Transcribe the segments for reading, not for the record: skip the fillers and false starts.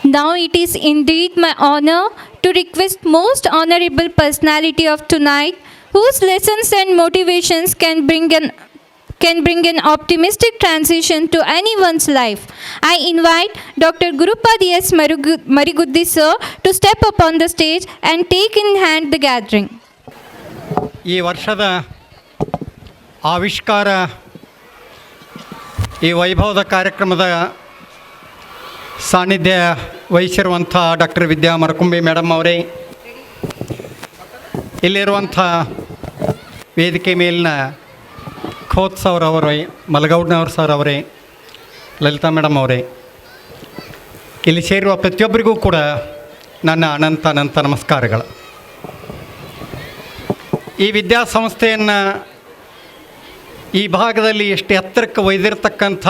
Now it is indeed my honor to request most honorable personality of tonight, whose lessons and motivations can bring an optimistic transition to anyone's life. I invite Dr. Gurupad S. Mariguddi sir to step up on the stage and take in hand the gathering. ಈ ವರ್ಷದ ಆವಿಷ್ಕಾರ ಈ ವೈಭವದ ಕಾರ್ಯಕ್ರಮದ ಸಾನ್ನಿಧ್ಯ ವಹಿಸಿರುವಂಥ doctor ವಿದ್ಯಾ Marakumbi madam ಅವರೇ, ಇಲ್ಲಿರುವಂಥ ವೇದಿಕೆ ಮೇಲಿನ ಖೋತ್ ಸರ್ ಅವರೇ, ಮಲಗೌಡ್ನವ್ರ ಸರ್ ಅವರೇ, ಲಲಿತಾ ಮೇಡಮ್ ಅವರೇ, ಇಲ್ಲಿ ಸೇರುವ ಪ್ರತಿಯೊಬ್ಬರಿಗೂ ಕೂಡ ನನ್ನ ಅನಂತ ನಮಸ್ಕಾರಗಳು. ಈ ವಿದ್ಯಾಸಂಸ್ಥೆಯನ್ನು ಈ ಭಾಗದಲ್ಲಿ ಎಷ್ಟು ಎತ್ತರಕ್ಕೆ ಒಯ್ದಿರ್ತಕ್ಕಂಥ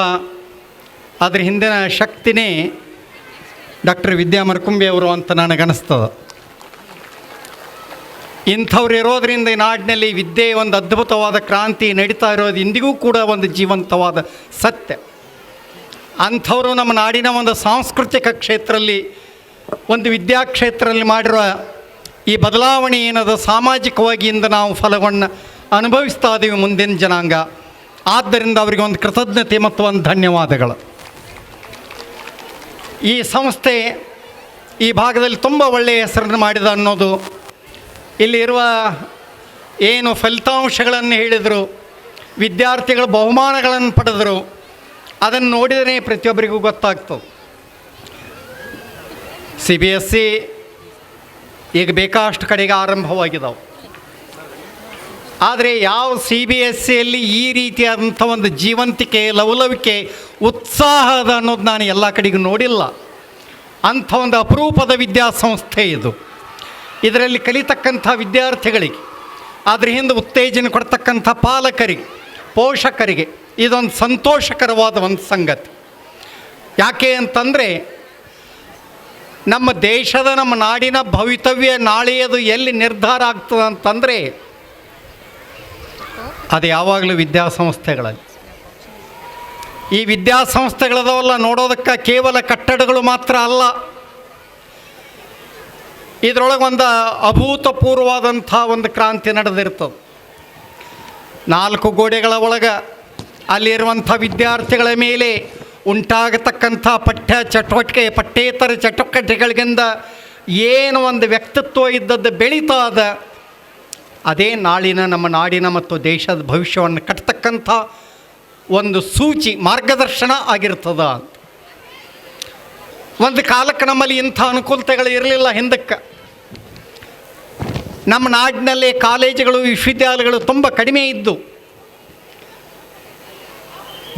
ಅದ್ರ ಹಿಂದಿನ ಶಕ್ತಿನೇ ಡಾಕ್ಟರ್ ವಿದ್ಯಾ ಮರಕುಂಬಿ ಅವರು ಅಂತ ನನಗನ್ನಿಸ್ತದೆ. ಇಂಥವ್ರು ಇರೋದರಿಂದ ಈ ನಾಡಿನಲ್ಲಿ ವಿದ್ಯೆ ಒಂದು ಅದ್ಭುತವಾದ ಕ್ರಾಂತಿ ನಡೀತಾ ಇರೋದು ಇಂದಿಗೂ ಕೂಡ ಒಂದು ಜೀವಂತವಾದ ಸತ್ಯ. ಅಂಥವರು ನಮ್ಮ ನಾಡಿನ ಒಂದು ಸಾಂಸ್ಕೃತಿಕ ಕ್ಷೇತ್ರದಲ್ಲಿ, ಒಂದು ವಿದ್ಯಾಕ್ಷೇತ್ರದಲ್ಲಿ ಮಾಡಿರುವ ಈ ಬದಲಾವಣೆ ಏನದ ಸಾಮಾಜಿಕವಾಗಿ ಇಂದ ನಾವು ಫಲವನ್ನು ಅನುಭವಿಸ್ತಾ ಇದ್ದೀವಿ ಮುಂದಿನ ಜನಾಂಗ. ಆದ್ದರಿಂದ ಅವರಿಗೆ ಒಂದು ಕೃತಜ್ಞತೆ ಮತ್ತು ಒಂದು ಧನ್ಯವಾದಗಳು. ಈ ಸಂಸ್ಥೆ ಈ ಭಾಗದಲ್ಲಿ ತುಂಬ ಒಳ್ಳೆಯ ಹೆಸರನ್ನು ಮಾಡಿದ ಅನ್ನೋದು, ಇಲ್ಲಿರುವ ಏನು ಫಲಿತಾಂಶಗಳನ್ನು ಹೇಳಿದರು, ವಿದ್ಯಾರ್ಥಿಗಳು ಬಹುಮಾನಗಳನ್ನು ಪಡೆದರು, ಅದನ್ನು ನೋಡಿದರೆ ಪ್ರತಿಯೊಬ್ಬರಿಗೂ ಗೊತ್ತಾಗ್ತದೆ. CBSE ಈಗ ಬೇಕಾಷ್ಟು ಕಡೆಗೆ ಆರಂಭವಾಗಿದ್ದಾವೆ. ಆದರೆ ಯಾವ CBSEಯಲ್ಲಿ ಈ ರೀತಿಯಾದಂಥ ಒಂದು ಜೀವಂತಿಕೆ, ಲವಲವಿಕೆ, ಉತ್ಸಾಹದ ಅನ್ನೋದು ನಾನು ಎಲ್ಲ ಕಡೆಗೂ ನೋಡಿಲ್ಲ. ಅಂಥ ಒಂದು ಅಪರೂಪದ ವಿದ್ಯಾಸಂಸ್ಥೆ ಇದು. ಇದರಲ್ಲಿ ಕಲಿತಕ್ಕಂಥ ವಿದ್ಯಾರ್ಥಿಗಳಿಗೆ, ಅದ್ರ ಹಿಂದೆ ಉತ್ತೇಜನ ಕೊಡ್ತಕ್ಕಂಥ ಪಾಲಕರಿಗೆ, ಪೋಷಕರಿಗೆ ಇದೊಂದು ಸಂತೋಷಕರವಾದ ಒಂದು ಸಂಗತಿ. ಯಾಕೆ ಅಂತಂದರೆ ನಮ್ಮ ದೇಶದ, ನಮ್ಮ ನಾಡಿನ ಭವಿತವ್ಯ ನಾಳೆಯದು ಎಲ್ಲಿ ನಿರ್ಧಾರ ಆಗ್ತದೆ ಅಂತಂದರೆ ಅದು ಯಾವಾಗಲೂ ವಿದ್ಯಾಸಂಸ್ಥೆಗಳಲ್ಲಿ. ಈ ವಿದ್ಯಾಸಂಸ್ಥೆಗಳದವಲ್ಲ ನೋಡೋದಕ್ಕೆ ಕೇವಲ ಕಟ್ಟಡಗಳು ಮಾತ್ರ ಅಲ್ಲ, ಇದರೊಳಗೆ ಒಂದು ಅಭೂತಪೂರ್ವವಾದಂಥ ಒಂದು ಕ್ರಾಂತಿ ನಡೆದಿರ್ತದೆ. 4 ಗೋಡೆಗಳ ಒಳಗೆ ಅಲ್ಲಿರುವಂಥ ವಿದ್ಯಾರ್ಥಿಗಳ ಮೇಲೆ ಉಂಟಾಗತಕ್ಕಂಥ ಪಠ್ಯೇತರ ಚಟುವಟಿಕೆಗಳಿಂದ ಏನು ಒಂದು ವ್ಯಕ್ತಿತ್ವ ಇದ್ದದ್ದು ಬೆಳೀತಾ ಅದ, ಅದೇ ನಾಳಿನ ನಮ್ಮ ನಾಡಿನ ಮತ್ತು ದೇಶದ ಭವಿಷ್ಯವನ್ನು ಕಟ್ತಕ್ಕಂಥ ಒಂದು ಸೂಚಿ, ಮಾರ್ಗದರ್ಶನ ಆಗಿರ್ತದ. ಒಂದು ಕಾಲಕ್ಕೆ ನಮ್ಮಲ್ಲಿ ಇಂಥ ಅನುಕೂಲತೆಗಳು ಇರಲಿಲ್ಲ. ಹಿಂದಕ್ಕೆ ನಮ್ಮ ನಾಡಿನಲ್ಲಿ ಕಾಲೇಜುಗಳು, ವಿಶ್ವವಿದ್ಯಾಲಯಗಳು ತುಂಬ ಕಡಿಮೆ ಇದ್ದು,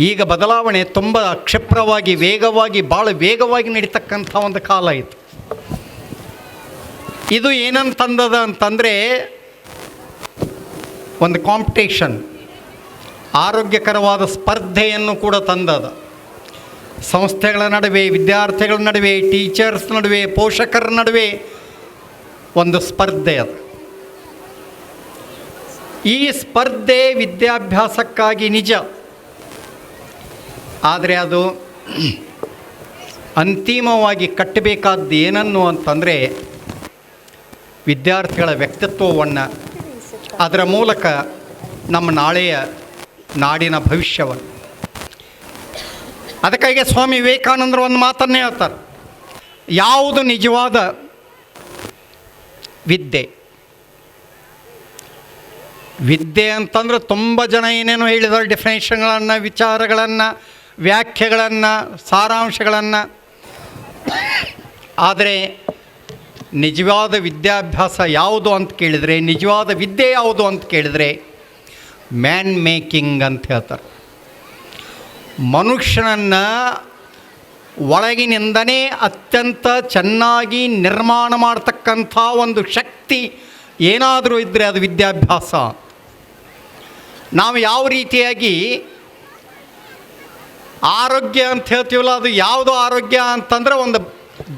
ಈಗ ಬದಲಾವಣೆ ತುಂಬ ಕ್ಷಿಪ್ರವಾಗಿ, ವೇಗವಾಗಿ, ಭಾಳ ವೇಗವಾಗಿ ನಡೀತಕ್ಕಂಥ ಒಂದು ಕಾಲ ಇದು. ಇದು ಏನಂತಂದದ ಅಂತಂದರೆ ಒಂದು ಕಾಂಪಿಟೇಷನ್, ಆರೋಗ್ಯಕರವಾದ ಸ್ಪರ್ಧೆಯನ್ನು ಕೂಡ ತಂದದ. ಸಂಸ್ಥೆಗಳ ನಡುವೆ, ವಿದ್ಯಾರ್ಥಿಗಳ ನಡುವೆ, ಟೀಚರ್ಸ್ ನಡುವೆ, ಪೋಷಕರ ನಡುವೆ ಒಂದು ಸ್ಪರ್ಧೆ ಅದು. ಈ ಸ್ಪರ್ಧೆ ವಿದ್ಯಾಭ್ಯಾಸಕ್ಕಾಗಿ ನಿಜ, ಆದರೆ ಅದು ಅಂತಿಮವಾಗಿ ಕಟ್ಟಬೇಕಾದ್ದು ಏನನ್ನು ಅಂತಂದರೆ ವಿದ್ಯಾರ್ಥಿಗಳ ವ್ಯಕ್ತಿತ್ವವನ್ನು, ಅದರ ಮೂಲಕ ನಮ್ಮ ನಾಳೆಯ ನಾಡಿನ ಭವಿಷ್ಯವನ್ನು. ಅದಕ್ಕಾಗಿ ಸ್ವಾಮಿ ವಿವೇಕಾನಂದರು ಒಂದು ಮಾತನ್ನೇ ಹೇಳ್ತಾರೆ, ಯಾವುದು ನಿಜವಾದ ವಿದ್ಯೆ? ವಿದ್ಯೆ ಅಂತಂದ್ರೆ ತುಂಬ ಜನ ಏನೇನೋ ಹೇಳಿದ್ದಾರೆ, ಡೆಫಿನೇಷನ್ಗಳನ್ನು, ವಿಚಾರಗಳನ್ನು, ವ್ಯಾಖ್ಯೆಗಳನ್ನು, ಸಾರಾಂಶಗಳನ್ನು. ಆದರೆ ನಿಜವಾದ ವಿದ್ಯಾಭ್ಯಾಸ ಯಾವುದು ಅಂತ ಕೇಳಿದರೆ, ನಿಜವಾದ ವಿದ್ಯೆ ಯಾವುದು ಅಂತ ಕೇಳಿದರೆ ಮ್ಯಾನ್ ಮೇಕಿಂಗ್ ಅಂತ ಹೇಳ್ತಾರೆ. ಮನುಷ್ಯನನ್ನು ಒಳಗಿನಿಂದನೇ ಅತ್ಯಂತ ಚೆನ್ನಾಗಿ ನಿರ್ಮಾಣ ಮಾಡ್ತಕ್ಕಂಥ ಒಂದು ಶಕ್ತಿ ಏನಾದರೂ ಇದ್ದರೆ ಅದು ವಿದ್ಯಾಭ್ಯಾಸ. ನಾವು ಯಾವ ರೀತಿಯಾಗಿ ಆರೋಗ್ಯ ಅಂತ ಹೇಳ್ತೀವಲ್ಲ, ಅದು ಯಾವುದು ಆರೋಗ್ಯ ಅಂತಂದರೆ ಒಂದು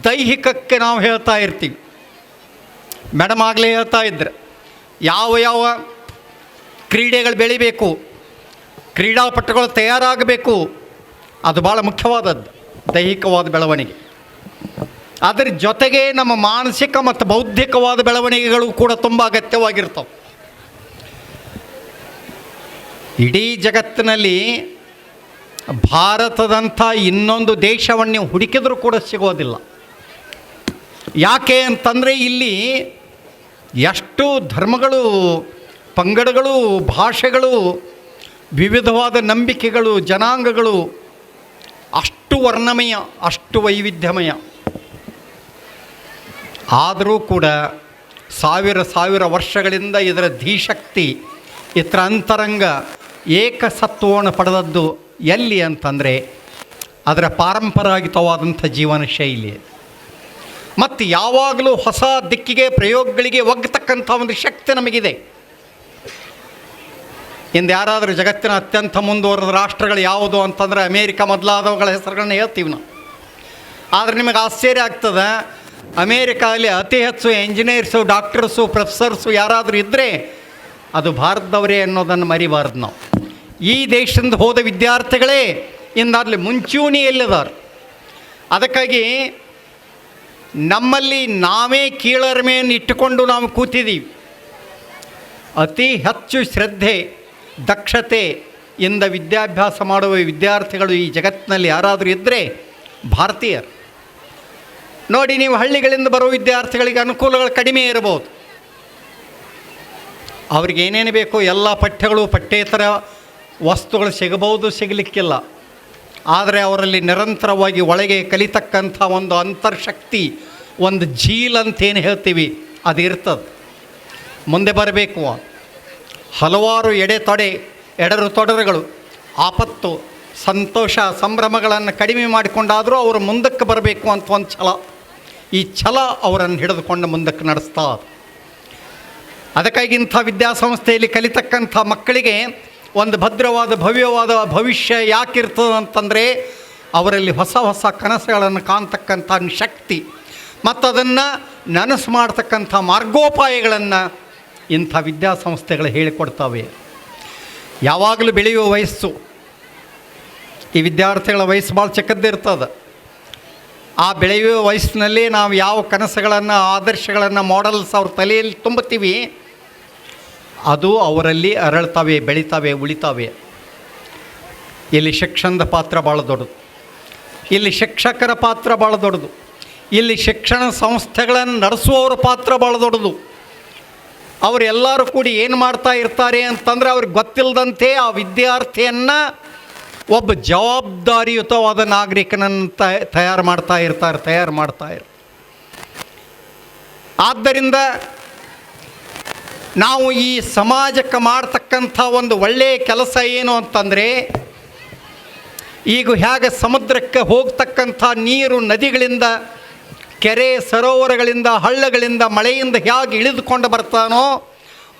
ದೈಹಿಕಕ್ಕೆ ನಾವು ಹೇಳ್ತಾ ಇರ್ತೀವಿ. ಮೇಡಮ್ ಆಗಲೇ ಹೇಳ್ತಾ ಇದ್ರೆ ಯಾವ ಕ್ರೀಡೆಗಳು ಬೆಳಿಬೇಕು, ಕ್ರೀಡಾಪಟುಗಳು ತಯಾರಾಗಬೇಕು, ಅದು ಭಾಳ ಮುಖ್ಯವಾದದ್ದು ದೈಹಿಕವಾದ ಬೆಳವಣಿಗೆ. ಅದರ ಜೊತೆಗೆ ನಮ್ಮ ಮಾನಸಿಕ ಮತ್ತು ಬೌದ್ಧಿಕವಾದ ಬೆಳವಣಿಗೆಗಳು ಕೂಡ ತುಂಬ ಅಗತ್ಯವಾಗಿರ್ತವೆ. ಇಡೀ ಜಗತ್ತಿನಲ್ಲಿ ಭಾರತದಂಥ ಇನ್ನೊಂದು ದೇಶವನ್ನು ಹುಡುಕಿದರೂ ಕೂಡ ಸಿಗೋದಿಲ್ಲ. ಯಾಕೆ ಅಂತಂದರೆ ಇಲ್ಲಿ ಎಷ್ಟು ಧರ್ಮಗಳು, ಪಂಗಡಗಳು, ಭಾಷೆಗಳು, ವಿವಿಧವಾದ ನಂಬಿಕೆಗಳು, ಜನಾಂಗಗಳು, ಅಷ್ಟು ವರ್ಣಮಯ, ಅಷ್ಟು ವೈವಿಧ್ಯಮಯ. ಆದರೂ ಕೂಡ ಸಾವಿರ ವರ್ಷಗಳಿಂದ ಇದರ ಧೀಶಕ್ತಿ, ಇದರ ಅಂತರಂಗ ಏಕಸತ್ವವನ್ನು ಪಡೆದದ್ದು ಎಲ್ಲಿ ಅಂತಂದರೆ ಅದರ ಪಾರಂಪರಾಗತವಾದಂಥ ಜೀವನ ಶೈಲಿ. ಮತ್ತು ಯಾವಾಗಲೂ ಹೊಸ ದಿಕ್ಕಿಗೆ, ಪ್ರಯೋಗಗಳಿಗೆ ಒಗ್ಗತಕ್ಕಂಥ ಒಂದು ಶಕ್ತಿ ನಮಗಿದೆ. ಇಂದು ಯಾರಾದರೂ ಜಗತ್ತಿನ ಅತ್ಯಂತ ಮುಂದುವರೆದ ರಾಷ್ಟ್ರಗಳು ಯಾವುದು ಅಂತಂದರೆ ಅಮೇರಿಕ ಮೊದಲಾದವುಗಳ ಹೆಸರುಗಳನ್ನ ಹೇಳ್ತೀವಿ ನಾವು. ಆದರೆ ನಿಮಗೆ ಆಶ್ಚರ್ಯ ಆಗ್ತದೆ, ಅಮೇರಿಕಾದಲ್ಲಿ ಅತಿ ಹೆಚ್ಚು ಎಂಜಿನಿಯರ್ಸು, ಡಾಕ್ಟರ್ಸು, ಪ್ರೊಫೆಸರ್ಸು ಯಾರಾದರೂ ಇದ್ದರೆ ಅದು ಭಾರತದವರೇ ಅನ್ನೋದನ್ನು ಮರಿಬಾರ್ದು ನಾವು. ಈ ದೇಶದಿಂದ ಹೋದ ವಿದ್ಯಾರ್ಥಿಗಳೇ ಇಂದಾಗಲಿ ಮುಂಚೂಣಿಯಲ್ಲಿದ್ದಾರೆ. ಅದಕ್ಕಾಗಿ ನಮ್ಮಲ್ಲಿ ನಾವೇ ಕೀಳರಿಮೆಯನ್ನು ಇಟ್ಟುಕೊಂಡು ನಾವು ಕೂತಿದ್ದೀವಿ. ಅತಿ ಹೆಚ್ಚು ಶ್ರದ್ಧೆ, ದಕ್ಷತೆಯಿಂದ ವಿದ್ಯಾಭ್ಯಾಸ ಮಾಡುವ ವಿದ್ಯಾರ್ಥಿಗಳು ಈ ಜಗತ್ತಿನಲ್ಲಿ ಯಾರಾದರೂ ಇದ್ದರೆ ಭಾರತೀಯರು. ನೋಡಿ, ನೀವು ಹಳ್ಳಿಗಳಿಂದ ಬರುವ ವಿದ್ಯಾರ್ಥಿಗಳಿಗೆ ಅನುಕೂಲಗಳು ಕಡಿಮೆ ಇರಬಹುದು. ಅವ್ರಿಗೆ ಏನೇನು ಬೇಕೋ ಎಲ್ಲ ಪಠ್ಯಗಳು, ಪಠ್ಯೇತರ ವಸ್ತುಗಳು ಸಿಗಬಹುದು, ಸಿಗಲಿಕ್ಕಿಲ್ಲ. ಆದರೆ ಅವರಲ್ಲಿ ನಿರಂತರವಾಗಿ ಒಳಗೆ ಕಲಿತಕ್ಕಂಥ ಒಂದು ಅಂತರ್ಶಕ್ತಿ, ಒಂದು ಜೀಲ್ ಅಂತೇನು ಹೇಳ್ತೀವಿ, ಅದು ಇರ್ತದೆ. ಮುಂದೆ ಬರಬೇಕು. ಹಲವಾರು ಎಡರು ತೊಡರುಗಳು, ಆಪತ್ತು, ಸಂತೋಷ, ಸಂಭ್ರಮಗಳನ್ನು ಕಡಿಮೆ ಮಾಡಿಕೊಂಡಾದರೂ ಅವರು ಮುಂದಕ್ಕೆ ಬರಬೇಕು ಅಂತ ಒಂದು ಛಲ, ಈ ಛಲ ಅವರನ್ನು ಹಿಡಿದುಕೊಂಡು ಮುಂದಕ್ಕೆ ನಡೆಸ್ತಾ. ಅದಕ್ಕಾಗಿ ಇಂಥ ವಿದ್ಯಾಸಂಸ್ಥೆಯಲ್ಲಿ ಕಲಿತಕ್ಕಂಥ ಮಕ್ಕಳಿಗೆ ಒಂದು ಭದ್ರವಾದ, ಭವ್ಯವಾದ ಭವಿಷ್ಯ ಯಾಕಿರ್ತದೆ ಅಂತಂದರೆ ಅವರಲ್ಲಿ ಹೊಸ ಹೊಸ ಕನಸುಗಳನ್ನು ಕಾಣ್ತಕ್ಕಂಥ ಶಕ್ತಿ ಮತ್ತು ಅದನ್ನು ನನಸು ಮಾಡ್ತಕ್ಕಂಥ ಮಾರ್ಗೋಪಾಯಗಳನ್ನು ಇಂಥ ವಿದ್ಯಾಸಂಸ್ಥೆಗಳು ಹೇಳಿಕೊಡ್ತವೆ. ಯಾವಾಗಲೂ ಬೆಳೆಯುವ ವಯಸ್ಸು, ಈ ವಿದ್ಯಾರ್ಥಿಗಳ ವಯಸ್ಸು ಭಾಳ ಚಿಕ್ಕದ್ದಿರ್ತದೆ. ಆ ಬೆಳೆಯುವ ವಯಸ್ಸಿನಲ್ಲಿ ನಾವು ಯಾವ ಕನಸುಗಳನ್ನು, ಆದರ್ಶಗಳನ್ನು, ಮಾಡೆಲ್ಸ್ ಅವ್ರ ತಲೆಯಲ್ಲಿ ತುಂಬುತ್ತೀವಿ, ಅದು ಅವರಲ್ಲಿ ಅರಳ್ತವೆ, ಬೆಳೀತವೆ, ಉಳಿತವೆ. ಇಲ್ಲಿ ಶಿಕ್ಷಣದ ಪಾತ್ರ ಭಾಳ ದೊಡ್ಡದು. ಇಲ್ಲಿ ಶಿಕ್ಷಕರ ಪಾತ್ರ ಭಾಳ ದೊಡ್ಡದು. ಇಲ್ಲಿ ಶಿಕ್ಷಣ ಸಂಸ್ಥೆಗಳನ್ನು ನಡೆಸುವವರ ಪಾತ್ರ ಭಾಳ ದೊಡ್ಡದು. ಅವರೆಲ್ಲರೂ ಕೂಡಿ ಏನು ಮಾಡ್ತಾ ಇರ್ತಾರೆ ಅಂತಂದರೆ ಅವ್ರಿಗೆ ಗೊತ್ತಿಲ್ಲದಂತೆ ಆ ವಿದ್ಯಾರ್ಥಿಯನ್ನು ಒಬ್ಬ ಜವಾಬ್ದಾರಿಯುತವಾದ ನಾಗರಿಕನನ್ನು ತಯಾರು ಮಾಡ್ತಾ ಇರ್ತಾರೆ. ಆದ್ದರಿಂದ ನಾವು ಈ ಸಮಾಜಕ್ಕೆ ಮಾಡ್ತಕ್ಕಂಥ ಒಂದು ಒಳ್ಳೆಯ ಕೆಲಸ ಏನು ಅಂತಂದರೆ, ಈಗ ಹೇಗೆ ಸಮುದ್ರಕ್ಕೆ ಹೋಗ್ತಕ್ಕಂಥ ನೀರು ನದಿಗಳಿಂದ, ಕೆರೆ ಸರೋವರಗಳಿಂದ, ಹಳ್ಳಗಳಿಂದ, ಮಳೆಯಿಂದ ಹೇಗೆ ಇಳಿದುಕೊಂಡು ಬರ್ತಾನೋ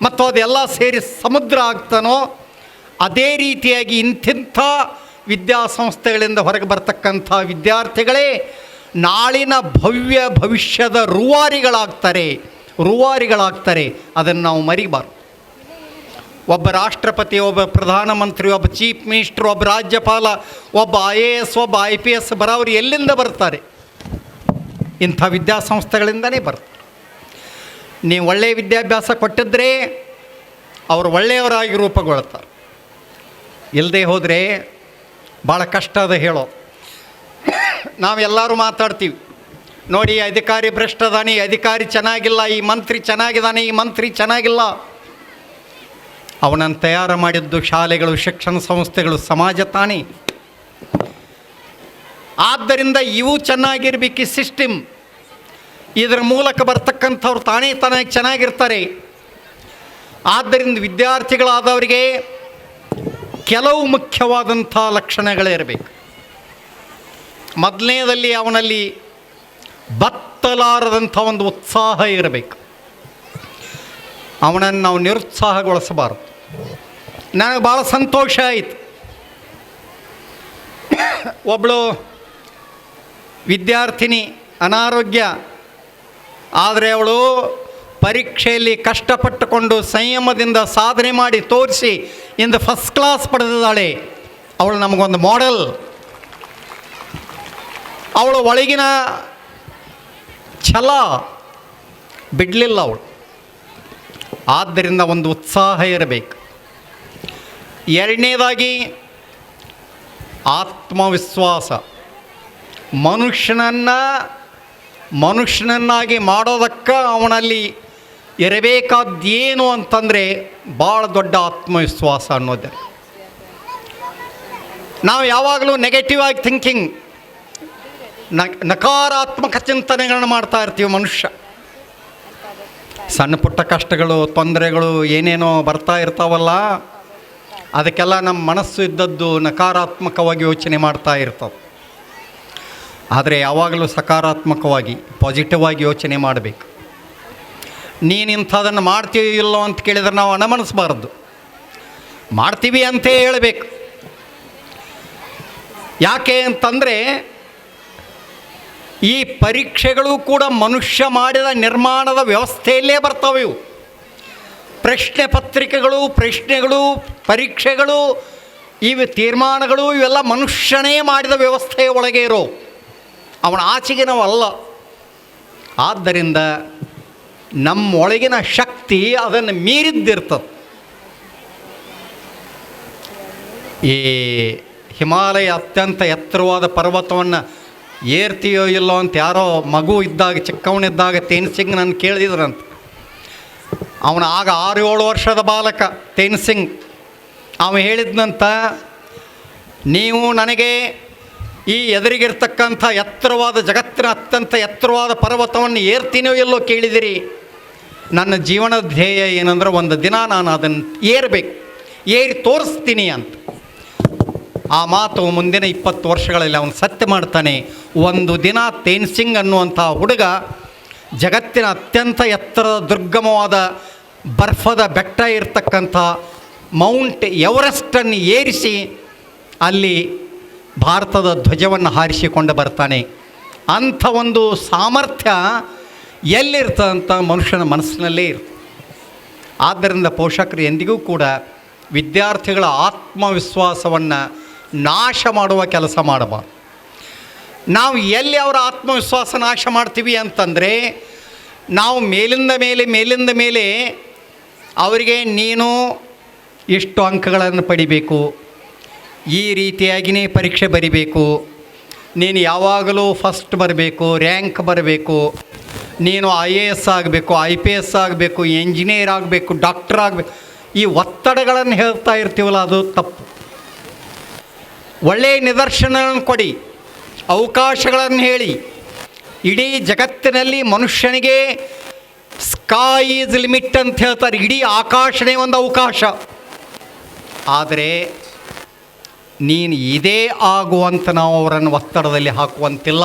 ಮತ್ತು ಅದೆಲ್ಲ ಸೇರಿ ಸಮುದ್ರ ಆಗ್ತಾನೋ, ಅದೇ ರೀತಿಯಾಗಿ ಇಂತಿಂಥ ವಿದ್ಯಾಸಂಸ್ಥೆಗಳಿಂದ ಹೊರಗೆ ಬರ್ತಕ್ಕಂಥ ವಿದ್ಯಾರ್ಥಿಗಳೇ ನಾಳಿನ ಭವ್ಯ ಭವಿಷ್ಯದ ರೂವಾರಿಗಳಾಗ್ತಾರೆ. ಅದನ್ನು ನಾವು ಮರಿಬಾರ್ದು. ಒಬ್ಬ ರಾಷ್ಟ್ರಪತಿ, ಒಬ್ಬ ಪ್ರಧಾನಮಂತ್ರಿ, ಒಬ್ಬ ಚೀಫ್ ಮಿನಿಸ್ಟ್ರು, ಒಬ್ಬ ರಾಜ್ಯಪಾಲ, ಒಬ್ಬ IAS, ಒಬ್ಬ IPS ಬರೋರು ಎಲ್ಲಿಂದ ಬರ್ತಾರೆ? ಇಂಥ ವಿದ್ಯಾಸಂಸ್ಥೆಗಳಿಂದನೇ ಬರ್ತಾರೆ. ನೀವು ಒಳ್ಳೆಯ ವಿದ್ಯಾಭ್ಯಾಸ ಕೊಟ್ಟಿದ್ದರೆ ಅವರು ಒಳ್ಳೆಯವರಾಗಿ ರೂಪುಗೊಳ್ತಾರೆ. ಇಲ್ಲದೆ ಹೋದರೆ ಭಾಳ ಕಷ್ಟ ಅದ ಹೇಳೋ. ನಾವೆಲ್ಲರೂ ಮಾತಾಡ್ತೀವಿ, ನೋಡಿ ಅಧಿಕಾರಿ ಭ್ರಷ್ಟದಾನೆ, ಅಧಿಕಾರಿ ಚೆನ್ನಾಗಿಲ್ಲ, ಈ ಮಂತ್ರಿ ಚೆನ್ನಾಗಿದ್ದಾನೆ, ಈ ಮಂತ್ರಿ ಚೆನ್ನಾಗಿಲ್ಲ. ಅವನನ್ನು ತಯಾರು ಮಾಡಿದ್ದು ಶಾಲೆಗಳು, ಶಿಕ್ಷಣ ಸಂಸ್ಥೆಗಳು, ಸಮಾಜ ತಾನೇ. ಆದ್ದರಿಂದ ಇವು ಚೆನ್ನಾಗಿರ್ಬೇಕು, ಈ ಸಿಸ್ಟಮ್. ಇದರ ಮೂಲಕ ಬರ್ತಕ್ಕಂಥವ್ರು ತಾನೇ ಚೆನ್ನಾಗಿರ್ತಾರೆ. ಆದ್ದರಿಂದ ವಿದ್ಯಾರ್ಥಿಗಳಾದವರಿಗೆ ಕೆಲವು ಮುಖ್ಯವಾದಂಥ ಲಕ್ಷಣಗಳಿರಬೇಕು. ಮೊದಲನೇದಲ್ಲಿ ಅವನಲ್ಲಿ ಬತ್ತಲಾರದಂಥ ಒಂದು ಉತ್ಸಾಹ ಇರಬೇಕು. ಅವನನ್ನು ನಾವು ನಿರುತ್ಸಾಹಗೊಳಿಸಬಾರ್ದು. ನನಗೆ ಭಾಳ ಸಂತೋಷ ಆಯಿತು, ಒಬ್ಬಳು ವಿದ್ಯಾರ್ಥಿನಿ ಅನಾರೋಗ್ಯ, ಆದರೆ ಅವಳು ಪರೀಕ್ಷೆಯಲ್ಲಿ ಕಷ್ಟಪಟ್ಟುಕೊಂಡು ಸಂಯಮದಿಂದ ಸಾಧನೆ ಮಾಡಿ ತೋರಿಸಿ ಇಂದು ಫಸ್ಟ್ ಕ್ಲಾಸ್ ಪಡೆದಿದ್ದಾಳೆ. ಅವಳು ನಮಗೊಂದು ಮಾಡೆಲ್. ಅವಳ ಒಳಗಿನ ಛಲ ಬಿಡಲಿಲ್ಲ ಅವಳು. ಆದ್ದರಿಂದ ಒಂದು ಉತ್ಸಾಹ ಇರಬೇಕು. ಎರಡನೇದಾಗಿ ಆತ್ಮವಿಶ್ವಾಸ. ಮನುಷ್ಯನನ್ನಾಗಿ ಮಾಡೋದಕ್ಕೆ ಅವನಲ್ಲಿ ಇರಬೇಕಾದ್ದೇನು ಅಂತಂದರೆ ಭಾಳ ದೊಡ್ಡ ಆತ್ಮವಿಶ್ವಾಸ ಅನ್ನೋದೇ. ನಾವು ಯಾವಾಗಲೂ ನೆಗೆಟಿವ್ ಆಗಿ ಥಿಂಕಿಂಗ್, ನಕಾರಾತ್ಮಕ ಚಿಂತನೆಗಳನ್ನು ಮಾಡ್ತಾ ಇರ್ತೀವಿ. ಮನುಷ್ಯ ಸಣ್ಣ ಪುಟ್ಟ ಕಷ್ಟಗಳು, ತೊಂದರೆಗಳು ಏನೇನೋ ಬರ್ತಾ ಇರ್ತಾವಲ್ಲ, ಅದಕ್ಕೆಲ್ಲ ನಮ್ಮ ಮನಸ್ಸು ಇದ್ದದ್ದು ನಕಾರಾತ್ಮಕವಾಗಿ ಯೋಚನೆ ಮಾಡ್ತಾ ಇರ್ತದೆ. ಆದರೆ ಯಾವಾಗಲೂ ಸಕಾರಾತ್ಮಕವಾಗಿ ಪಾಸಿಟಿವ್ ಆಗಿ ಯೋಚನೆ ಮಾಡಬೇಕು. ನೀನು ಇಂಥದನ್ನು ಮಾಡ್ತೀವಿ ಇಲ್ಲೋ ಅಂತ ಕೇಳಿದ್ರೆ ನಾವು ಅನುಮಾನಿಸಬಾರ್ದು, ಮಾಡ್ತೀವಿ ಅಂತೇ ಹೇಳಬೇಕು. ಯಾಕೆ ಅಂತಂದರೆ ಈ ಪರೀಕ್ಷೆಗಳು ಕೂಡ ಮನುಷ್ಯ ಮಾಡಿದ ನಿರ್ಮಾಣದ ವ್ಯವಸ್ಥೆಯಲ್ಲೇ ಬರ್ತವೆ. ಇವು ಪ್ರಶ್ನೆ ಪತ್ರಿಕೆಗಳು, ಪ್ರಶ್ನೆಗಳು, ಪರೀಕ್ಷೆಗಳು, ಇವು ತೀರ್ಮಾನಗಳು, ಇವೆಲ್ಲ ಮನುಷ್ಯನೇ ಮಾಡಿದ ವ್ಯವಸ್ಥೆಯ ಒಳಗೆ ಇರೋ, ಅವನ ಆಚೆಗೆ ನಾವು ಅಲ್ಲ. ಆದ್ದರಿಂದ ನಮ್ಮೊಳಗಿನ ಶಕ್ತಿ ಅದನ್ನು ಮೀರಿದ್ದಿರ್ತದೆ. ಈ ಹಿಮಾಲಯ ಅತ್ಯಂತ ಎತ್ತರವಾದ ಪರ್ವತವನ್ನು ಏರ್ತೀಯೋ ಇಲ್ಲೋ ಅಂತ ಯಾರೋ ಮಗು ಇದ್ದಾಗ, ಚಿಕ್ಕವನಿದ್ದಾಗ ತೇನ್ಸಿಂಗ್ ನಾನು ಕೇಳಿದ್ರಂತ. ಅವನ ಆಗ 6-7 ವರ್ಷದ ಬಾಲಕ ತೇನ್ಸಿಂಗ್. ಅವ ಹೇಳಿದ್ನಂತ, ನೀವು ನನಗೆ ಈ ಎದುರಿಗಿರ್ತಕ್ಕಂಥ ಎತ್ತರವಾದ, ಜಗತ್ತಿನ ಅತ್ಯಂತ ಎತ್ತರವಾದ ಪರ್ವತವನ್ನು ಏರ್ತೀನೋ ಎಲ್ಲೋ ಕೇಳಿದಿರಿ. ನನ್ನ ಜೀವನದ ಧ್ಯೇಯ ಏನಂದ್ರೆ ಒಂದು ದಿನ ನಾನು ಅದನ್ನು ಏರಬೇಕು, ಏರಿ ತೋರಿಸ್ತೀನಿ ಅಂತ. ಆ ಮಾತು ಮುಂದಿನ 20 ವರ್ಷಗಳಲ್ಲಿ ಅವನು ಸತ್ಯ ಮಾಡ್ತಾನೆ. ಒಂದು ದಿನ ತೇನ್ಸಿಂಗ್ ಅನ್ನುವಂಥ ಹುಡುಗ ಜಗತ್ತಿನ ಅತ್ಯಂತ ಎತ್ತರದ ದುರ್ಗಮವಾದ ಬರ್ಫದ ಬೆಟ್ಟ ಇರ್ತಕ್ಕಂಥ ಮೌಂಟ್ ಎವರೆಸ್ಟನ್ನು ಏರಿಸಿ ಅಲ್ಲಿ ಭಾರತದ ಧ್ವಜವನ್ನು ಹಾರಿಸಿಕೊಂಡು ಬರ್ತಾನೆ. ಅಂಥ ಒಂದು ಸಾಮರ್ಥ್ಯ ಎಲ್ಲಿರ್ತದಂಥ ಮನುಷ್ಯನ ಮನಸ್ಸಿನಲ್ಲೇ ಇರ್ತದೆ. ಆದ್ದರಿಂದ ಪೋಷಕರು ಎಂದಿಗೂ ಕೂಡ ವಿದ್ಯಾರ್ಥಿಗಳ ಆತ್ಮವಿಶ್ವಾಸವನ್ನು ನಾಶ ಮಾಡುವ ಕೆಲಸ ಮಾಡಬಾರ್ದು. ನಾವು ಎಲ್ಲಿ ಅವರ ಆತ್ಮವಿಶ್ವಾಸ ನಾಶ ಮಾಡ್ತೀವಿ ಅಂತಂದರೆ, ನಾವು ಮೇಲಿಂದ ಮೇಲೆ ಅವರಿಗೆ ನೀನು ಇಷ್ಟು ಅಂಕಗಳನ್ನು ಪಡಿಬೇಕು, ಈ ರೀತಿಯಾಗಿಯೇ ಪರೀಕ್ಷೆ ಬರಿಬೇಕು, ನೀನು ಯಾವಾಗಲೂ ಫಸ್ಟ್ ಬರಬೇಕು, ರ್ಯಾಂಕ್ ಬರಬೇಕು, ನೀನು IAS ಆಗಬೇಕು, IPS ಆಗಬೇಕು, ಎಂಜಿನಿಯರ್ ಆಗಬೇಕು, ಡಾಕ್ಟರ್ ಆಗಬೇಕು, ಈ ಒತ್ತಡಗಳನ್ನು ಹೇಳ್ತಾ ಇರ್ತೀವಲ್ಲ, ಅದು ತಪ್ಪು. ಒಳ್ಳೆಯ ನಿದರ್ಶನಗಳನ್ನು ಕೊಡಿ, ಅವಕಾಶಗಳನ್ನು ಹೇಳಿ. ಇಡೀ ಜಗತ್ತಿನಲ್ಲಿ ಮನುಷ್ಯನಿಗೆ ಸ್ಕೈ ಈಸ್ ಲಿಮಿಟ್ ಅಂತ ಹೇಳ್ತಾರೆ. ಇಡೀ ಆಕಾಶನೇ ಒಂದು ಅವಕಾಶ. ಆದರೆ ನೀನು ಇದೇ ಆಗುವಂತ ನಾವು ಅವರನ್ನು ಒತ್ತಡದಲ್ಲಿ ಹಾಕುವಂತಿಲ್ಲ.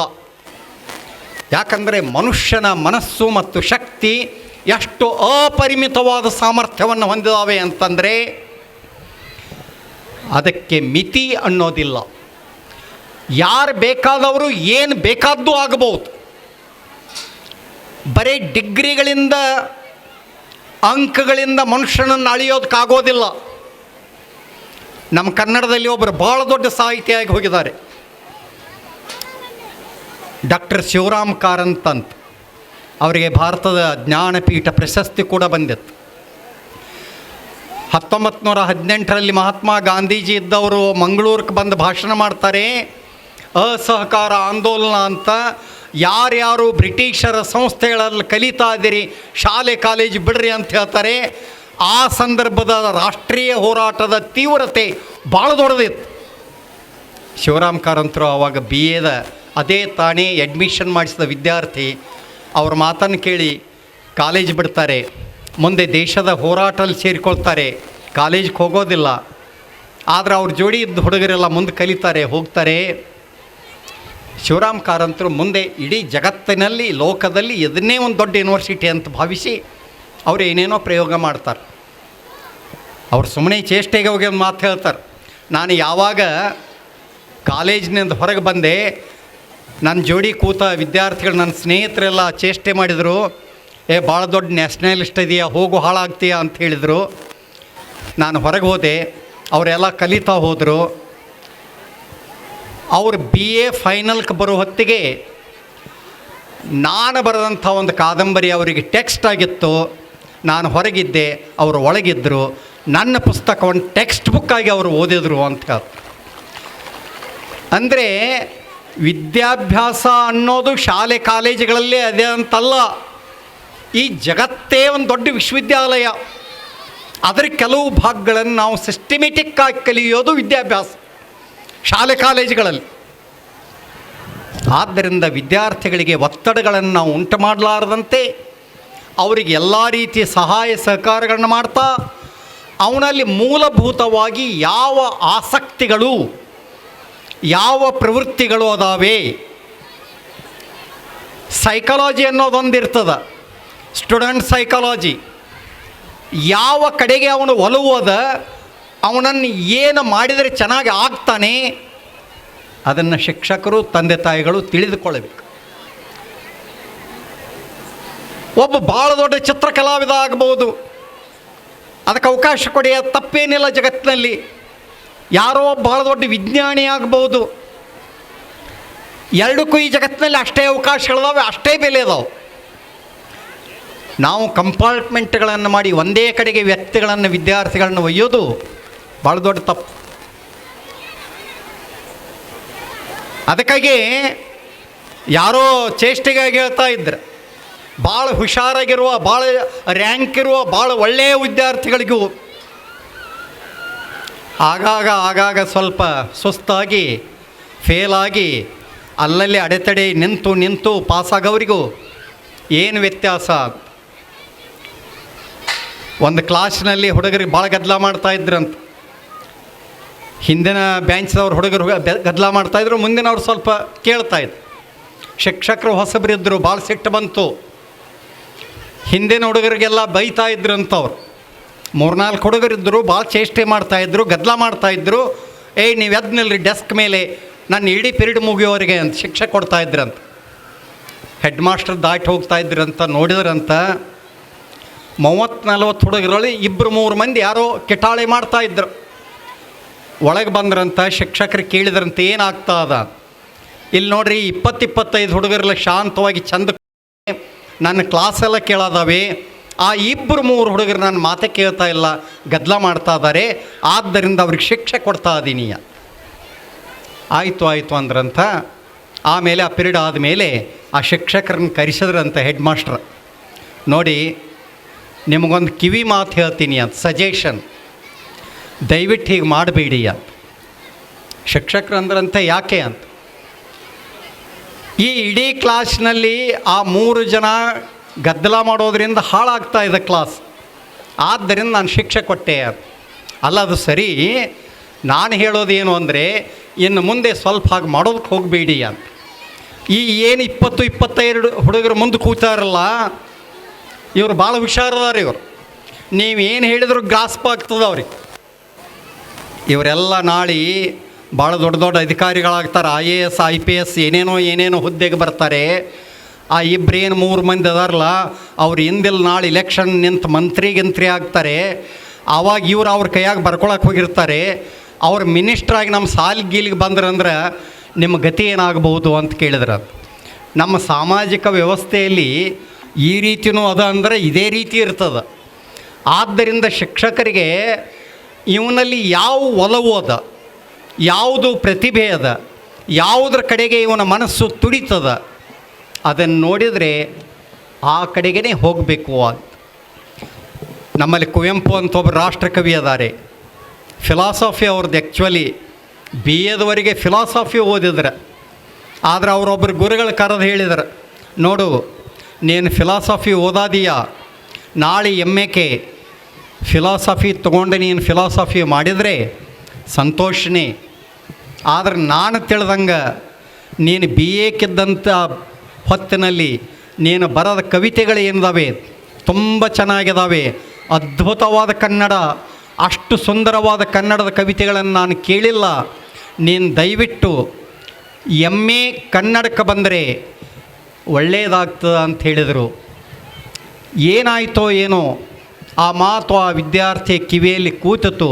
ಯಾಕಂದರೆ ಮನುಷ್ಯನ ಮನಸ್ಸು ಮತ್ತು ಶಕ್ತಿ ಎಷ್ಟು ಅಪರಿಮಿತವಾದ ಸಾಮರ್ಥ್ಯವನ್ನು ಹೊಂದಿದ್ದಾವೆ ಅಂತಂದರೆ ಅದಕ್ಕೆ ಮಿತಿ ಅನ್ನೋದಿಲ್ಲ. ಯಾರು ಬೇಕಾದವರು ಏನು ಬೇಕಾದ್ದು ಆಗಬಹುದು. ಬರೀ ಡಿಗ್ರಿಗಳಿಂದ, ಅಂಕಗಳಿಂದ ಮನುಷ್ಯನನ್ನು ಅಳಿಯೋದಕ್ಕಾಗೋದಿಲ್ಲ. ನಮ್ಮ ಕನ್ನಡದಲ್ಲಿ ಒಬ್ಬರು ಭಾಳ ದೊಡ್ಡ ಸಾಹಿತಿಯಾಗಿ ಹೋಗಿದ್ದಾರೆ, ಡಾಕ್ಟರ್ ಶಿವರಾಮ್ ಕಾರಂತ್ ಅಂತ. ಅವರಿಗೆ ಭಾರತದ ಜ್ಞಾನಪೀಠ ಪ್ರಶಸ್ತಿ ಕೂಡ ಬಂದಿತ್ತು. 1918ರಲ್ಲಿ ಮಹಾತ್ಮ ಗಾಂಧೀಜಿ ಇದ್ದವರು ಮಂಗಳೂರಿಗೆ ಬಂದು ಭಾಷಣ ಮಾಡ್ತಾರೆ. ಅಸಹಕಾರ ಆಂದೋಲನ ಅಂತ, ಯಾರ್ಯಾರು ಬ್ರಿಟಿಷರ ಸಂಸ್ಥೆಗಳಲ್ಲಿ ಕಲಿತಾ ಇದ್ದೀರಿ ಶಾಲೆ ಕಾಲೇಜು ಬಿಡ್ರಿ ಅಂತ ಹೇಳ್ತಾರೆ. ಆ ಸಂದರ್ಭದ ರಾಷ್ಟ್ರೀಯ ಹೋರಾಟದ ತೀವ್ರತೆ ಭಾಳ ದೊಡ್ಡದಿತ್ತು. ಶಿವರಾಮ್ ಕಾರಂತರು ಆವಾಗ BAದ ಅದೇ ತಾನೇ ಅಡ್ಮಿಷನ್ ಮಾಡಿಸಿದ ವಿದ್ಯಾರ್ಥಿ. ಅವ್ರ ಮಾತನ್ನು ಕೇಳಿ ಕಾಲೇಜ್ ಬಿಡ್ತಾರೆ, ಮುಂದೆ ದೇಶದ ಹೋರಾಟದಲ್ಲಿ ಸೇರಿಕೊಳ್ತಾರೆ, ಕಾಲೇಜ್ಗೆ ಹೋಗೋದಿಲ್ಲ. ಆದರೆ ಅವ್ರ ಜೋಡಿ ಇದ್ದ ಹುಡುಗರೆಲ್ಲ ಮುಂದೆ ಕಲಿತಾರೆ, ಹೋಗ್ತಾರೆ. ಶಿವರಾಮ್ ಕಾರಂತರು ಮುಂದೆ ಇಡೀ ಜಗತ್ತಿನಲ್ಲಿ, ಲೋಕದಲ್ಲಿ ಇದನ್ನೇ ಒಂದು ದೊಡ್ಡ ಯೂನಿವರ್ಸಿಟಿ ಅಂತ ಭಾವಿಸಿ ಅವರು ಏನೇನೋ ಪ್ರಯೋಗ ಮಾಡ್ತಾರೆ. ಅವ್ರು ಸುಮ್ಮನೆ ಚೇಷ್ಟೆಗೆ ಹೋಗಿ ಒಂದು ಮಾತು ಹೇಳ್ತಾರೆ, ನಾನು ಯಾವಾಗ ಕಾಲೇಜಿನಿಂದ ಹೊರಗೆ ಬಂದೆ, ನನ್ನ ಜೋಡಿ ಕೂತ ವಿದ್ಯಾರ್ಥಿಗಳು, ನನ್ನ ಸ್ನೇಹಿತರೆಲ್ಲ ಚೇಷ್ಟೆ ಮಾಡಿದರು, ಭಾಳ ದೊಡ್ಡ ನ್ಯಾಷನಲಿಸ್ಟ್ ಇದೆಯಾ, ಹೋಗು ಹಾಳಾಗ್ತೀಯಾ ಅಂತ ಹೇಳಿದರು. ನಾನು ಹೊರಗೆ ಹೋದೆ, ಅವರೆಲ್ಲ ಕಲಿತಾ ಹೋದರು. ಅವರು BA ಫೈನಲ್ಗೆ ಬರೋ ಹೊತ್ತಿಗೆ ನಾನು ಬರೆದಂಥ ಒಂದು ಕಾದಂಬರಿ ಅವರಿಗೆ ಟೆಕ್ಸ್ಟ್ ಆಗಿತ್ತು, ನಾನು ಹೊರಗಿದ್ದೆ, ಅವರು ಒಳಗಿದ್ದರು, ನನ್ನ ಪುಸ್ತಕವನ್ನು ಟೆಕ್ಸ್ಟ್ ಬುಕ್ಕಾಗಿ ಅವರು ಓದಿದರು ಅಂತ. ಅಂದರೆ ವಿದ್ಯಾಭ್ಯಾಸ ಅನ್ನೋದು ಶಾಲೆ ಕಾಲೇಜುಗಳಲ್ಲೇ ಅದೇ ಅಂತಲ್ಲ, ಈ ಜಗತ್ತೇ ಒಂದು ದೊಡ್ಡ ವಿಶ್ವವಿದ್ಯಾಲಯ. ಅದರ ಕೆಲವು ಭಾಗಗಳನ್ನು ನಾವು ಸಿಸ್ಟಮೆಟಿಕ್ಕಾಗಿ ಕಲಿಯೋದು ವಿದ್ಯಾಭ್ಯಾಸ ಶಾಲೆ ಕಾಲೇಜುಗಳಲ್ಲಿ. ಆದ್ದರಿಂದ ವಿದ್ಯಾರ್ಥಿಗಳಿಗೆ ಒತ್ತಡಗಳನ್ನು ನಾವು ಉಂಟು ಮಾಡಲಾರದಂತೆ ಅವರಿಗೆ ಎಲ್ಲ ರೀತಿಯ ಸಹಾಯ ಸಹಕಾರಗಳನ್ನು ಮಾಡ್ತಾ ಅವನಲ್ಲಿ ಮೂಲಭೂತವಾಗಿ ಯಾವ ಆಸಕ್ತಿಗಳು, ಯಾವ ಪ್ರವೃತ್ತಿಗಳು ಅದಾವೆ. ಸೈಕಾಲಜಿ ಅನ್ನೋದೊಂದಿರ್ತದೆ, ಸ್ಟೂಡೆಂಟ್ ಸೈಕಾಲಜಿ. ಯಾವ ಕಡೆಗೆ ಅವನು ಒಲವುದ, ಅವನನ್ನು ಏನು ಮಾಡಿದರೆ ಚೆನ್ನಾಗಿ ಆಗ್ತಾನೆ, ಅದನ್ನು ಶಿಕ್ಷಕರು ತಂದೆ ತಾಯಿಗಳು ತಿಳಿದುಕೊಳ್ಳಬೇಕು. ಒಬ್ಬ ಭಾಳ ದೊಡ್ಡ ಚಿತ್ರಕಲಾವಿದ ಆಗ್ಬೋದು, ಅದಕ್ಕೆ ಅವಕಾಶ ಕೊಡಿ, ತಪ್ಪೇನಿಲ್ಲ ಜಗತ್ತಿನಲ್ಲಿ. ಯಾರೋ ಭಾಳ ದೊಡ್ಡ ವಿಜ್ಞಾನಿ ಆಗ್ಬೋದು, ಎರಡಕ್ಕೂ ಈ ಜಗತ್ತಿನಲ್ಲಿ ಅಷ್ಟೇ ಅವಕಾಶಗಳಿದಾವೆ, ಅಷ್ಟೇ ಬೆಲೆ ಅದಾವೆ. ನಾವು ಕಂಪಾರ್ಟ್ಮೆಂಟ್ಗಳನ್ನು ಮಾಡಿ ಒಂದೇ ಕಡೆಗೆ ವ್ಯಕ್ತಿಗಳನ್ನು, ವಿದ್ಯಾರ್ಥಿಗಳನ್ನು ಒಯ್ಯೋದು ಭಾಳ ದೊಡ್ಡ ತಪ್ಪು. ಅದಕ್ಕಾಗಿ ಯಾರೋ ಚೇಷ್ಟೆಗಾಗಿ ಹೇಳ್ತಾ ಇದ್ರು, ಭಾಳ ಹುಷಾರಾಗಿರುವ, ಭಾಳ ರ್ಯಾಂಕ್ ಇರುವ, ಭಾಳ ಒಳ್ಳೆಯ ವಿದ್ಯಾರ್ಥಿಗಳಿಗೂ ಆಗಾಗ ಸ್ವಲ್ಪ ಸುಸ್ತಾಗಿ ಫೇಲಾಗಿ ಅಲ್ಲಲ್ಲಿ ಅಡೆತಡೆ ನಿಂತು ಪಾಸಾಗೋರಿಗೂ ಏನು ವ್ಯತ್ಯಾಸ. ಒಂದು ಕ್ಲಾಸ್ನಲ್ಲಿ ಹುಡುಗರಿಗೆ ಭಾಳ ಗದ್ದಲ ಮಾಡ್ತಾಯಿದ್ರಂತ. ಹಿಂದಿನ ಬ್ಯಾಂಚ್ದವ್ರು ಹುಡುಗರು ಗದ್ದಲ ಮಾಡ್ತಾಯಿದ್ರು, ಮುಂದಿನವ್ರು ಸ್ವಲ್ಪ ಕೇಳ್ತಾಯಿದ್ರು. ಶಿಕ್ಷಕರು ಹೊಸಬರಿದ್ದರು, ಭಾಳ ಸಿಟ್ಟು ಬಂತು. ಹಿಂದಿನ ಹುಡುಗರಿಗೆಲ್ಲ ಬೈತಾ ಇದ್ರಂತವ್ರು. 3-4 ಹುಡುಗರಿದ್ದರು, ಭಾಳ ಚೇಷ್ಟೆ ಮಾಡ್ತಾಯಿದ್ರು, ಗದ್ದಲ ಮಾಡ್ತಾಯಿದ್ರು. ನೀವು ಎದ್ನಿಲ್ರಿ ಡೆಸ್ಕ್ ಮೇಲೆ, ನನ್ನ ಇಡೀ ಪಿರಿಯಡ್ ಮುಗಿಯೋರಿಗೆ ಅಂತ ಶಿಕ್ಷೆ ಕೊಡ್ತಾಯಿದ್ರಂತ. ಹೆಡ್ ಮಾಸ್ಟರ್ ದಾಟಿ ಹೋಗ್ತಾಯಿದ್ರಂತ, ನೋಡಿದ್ರಂತ 30-40 ಹುಡುಗರಲ್ಲಿ 2-3 ಮಂದಿ ಯಾರೋ ಕಿಟಾಳೆ ಮಾಡ್ತಾಯಿದ್ರು. ಒಳಗೆ ಬಂದ್ರಂತ, ಶಿಕ್ಷಕರು ಕೇಳಿದ್ರಂತ ಏನಾಗ್ತಾ ಅದ. ಇಲ್ಲಿ ನೋಡ್ರಿ 20-25 ಹುಡುಗರೆಲ್ಲ ಶಾಂತವಾಗಿ ಚಂದ ನನ್ನ ಕ್ಲಾಸೆಲ್ಲ ಕೇಳೋದಾವೆ, ಆ 2-3 ಹುಡುಗರು ನನ್ನ ಮಾತೆ ಕೇಳ್ತಾ ಇಲ್ಲ, ಗದ್ದಲ ಮಾಡ್ತಾ ಇದ್ದಾರೆ, ಆದ್ದರಿಂದ ಅವ್ರಿಗೆ ಶಿಕ್ಷೆ ಕೊಡ್ತಾ ಇದ್ದೀನಿ. ಆಯಿತು ಅಂದ್ರಂತ. ಆಮೇಲೆ ಆ ಪಿರಿಯಡ್ ಆದಮೇಲೆ ಆ ಶಿಕ್ಷಕರನ್ನ ಕರೆಸಿದ್ರಂತ ಹೆಡ್ ಮಾಸ್ಟ್ರ್. ನೋಡಿ, ನಿಮಗೊಂದು ಕಿವಿ ಮಾತು ಹೇಳ್ತೀನಿ ಅಂತ, ಸಜೆಷನ್, ದಯವಿಟ್ಟು ಹೀಗೆ ಮಾಡಬೇಡಿ ಅಂತ. ಶಿಕ್ಷಕರು ಅಂದ್ರಂತೆ ಯಾಕೆ ಅಂತ, ಈ ಇಡೀ ಕ್ಲಾಸ್ನಲ್ಲಿ ಆ 3 ಜನ ಗದ್ದಲ ಮಾಡೋದ್ರಿಂದ ಹಾಳಾಗ್ತಾ ಇದೆ ಕ್ಲಾಸ್, ಆದ್ದರಿಂದ ನಾನು ಶಿಕ್ಷೆ ಕೊಟ್ಟೆ ಅಂತ. ಅಲ್ಲ, ಅದು ಸರಿ, ನಾನು ಹೇಳೋದೇನು ಅಂದರೆ ಇನ್ನು ಮುಂದೆ ಸ್ವಲ್ಪ ಹಾಗೆ ಮಾಡೋದಕ್ಕೆ ಹೋಗಬೇಡಿ ಅಂತ. ಈ ಏನು 20-25 ಹುಡುಗರು ಮುಂದೆ ಕೂತಾರಲ್ಲ, ಇವರು ಭಾಳ ಹುಷಾರದಾರ. ಇವರು ನೀವೇನು ಹೇಳಿದ್ರು ಗ್ರಾಸ್ಪ್ ಆಗ್ತದೆ ಅವ್ರಿಗೆ. ಇವರೆಲ್ಲ ನಾಳೆ ಭಾಳ ದೊಡ್ಡ ಅಧಿಕಾರಿಗಳಾಗ್ತಾರೆ, IAS IPS ಏನೇನೋ ಹುದ್ದೆಗೆ ಬರ್ತಾರೆ. ಆ 2-3 ಮಂದಿ ಅದಾರಲ್ಲ, ಅವ್ರು ಹಿಂದಿಲ್ ನಾಳೆ ಇಲೆಕ್ಷನ್ ನಿಂತು ಮಂತ್ರಿ ಆಗ್ತಾರೆ. ಆವಾಗ ಇವ್ರು ಅವ್ರ ಕೈಯಾಗ ಬರ್ಕೊಳಕ್ಕೆ ಹೋಗಿರ್ತಾರೆ. ಅವ್ರು ಮಿನಿಸ್ಟ್ರಾಗಿ ನಮ್ಮ ಸಾಲಿಗೆ ಬಂದ್ರಂದ್ರೆ ನಿಮ್ಮ ಗತಿ ಏನಾಗಬಹುದು ಅಂತ ಕೇಳಿದ್ರೆ, ನಮ್ಮ ಸಾಮಾಜಿಕ ವ್ಯವಸ್ಥೆಯಲ್ಲಿ ಈ ರೀತಿಯೂ ಅದ ಅಂದರೆ ಇದೇ ರೀತಿ ಇರ್ತದೆ. ಆದ್ದರಿಂದ ಶಿಕ್ಷಕರಿಗೆ ಇವನಲ್ಲಿ ಯಾವ ಒಲವು ಅದ, ಯಾವುದು ಪ್ರತಿಭೆ ಅದ, ಯಾವುದ್ರ ಕಡೆಗೆ ಇವನ ಮನಸ್ಸು ತುಡಿತದ, ಅದನ್ನು ನೋಡಿದರೆ ಆ ಕಡೆಗೇ ಹೋಗಬೇಕು ಅಂತ. ನಮ್ಮಲ್ಲಿ ಕುವೆಂಪು ಅಂತ ಒಬ್ಬರು ರಾಷ್ಟ್ರಕವಿ ಅದಾರೆ. ಫಿಲಾಸಫಿ ಅವ್ರದ್ದು ಆ್ಯಕ್ಚುಲಿ BA ಫಿಲಾಸಫಿ ಓದಿದ್ರೆ, ಆದರೆ ಅವರೊಬ್ಬರು ಗುರುಗಳು ಕರೆದು ಹೇಳಿದ್ರು, ನೋಡು ನೀನು ಫಿಲಾಸಫಿ ಓದಾದೀಯಾ, ನಾಳೆ MAK ಫಿಲಾಸಫಿ ತೊಗೊಂಡು ನೀನು ಫಿಲಾಸಫಿ ಮಾಡಿದರೆ ಸಂತೋಷನೇ. ಆದರೆ ನಾನು ತಿಳಿದಂಗೆ ನೀನು BAಕ್ಕಿದ್ದಂಥ ಹೊತ್ತಿನಲ್ಲಿ ನೀನು ಬರೆದ ಕವಿತೆಗಳು ಏನಿದಾವೆ ತುಂಬ ಚೆನ್ನಾಗಿದ್ದಾವೆ, ಅದ್ಭುತವಾದ ಕನ್ನಡ, ಅಷ್ಟು ಸುಂದರವಾದ ಕನ್ನಡದ ಕವಿತೆಗಳನ್ನು ನಾನು ಕೇಳಿಲ್ಲ. ನೀನು ದಯವಿಟ್ಟು MA ಕನ್ನಡಕ್ಕೆ ಬಂದರೆ ಒಳ್ಳೆಯದಾಗ್ತದೆ ಅಂತ ಹೇಳಿದರು. ಏನಾಯಿತೋ ಏನೋ ಆ ಮಾತು ಆ ವಿದ್ಯಾರ್ಥಿ ಕಿವಿಯಲ್ಲಿ ಕೂತಿತು.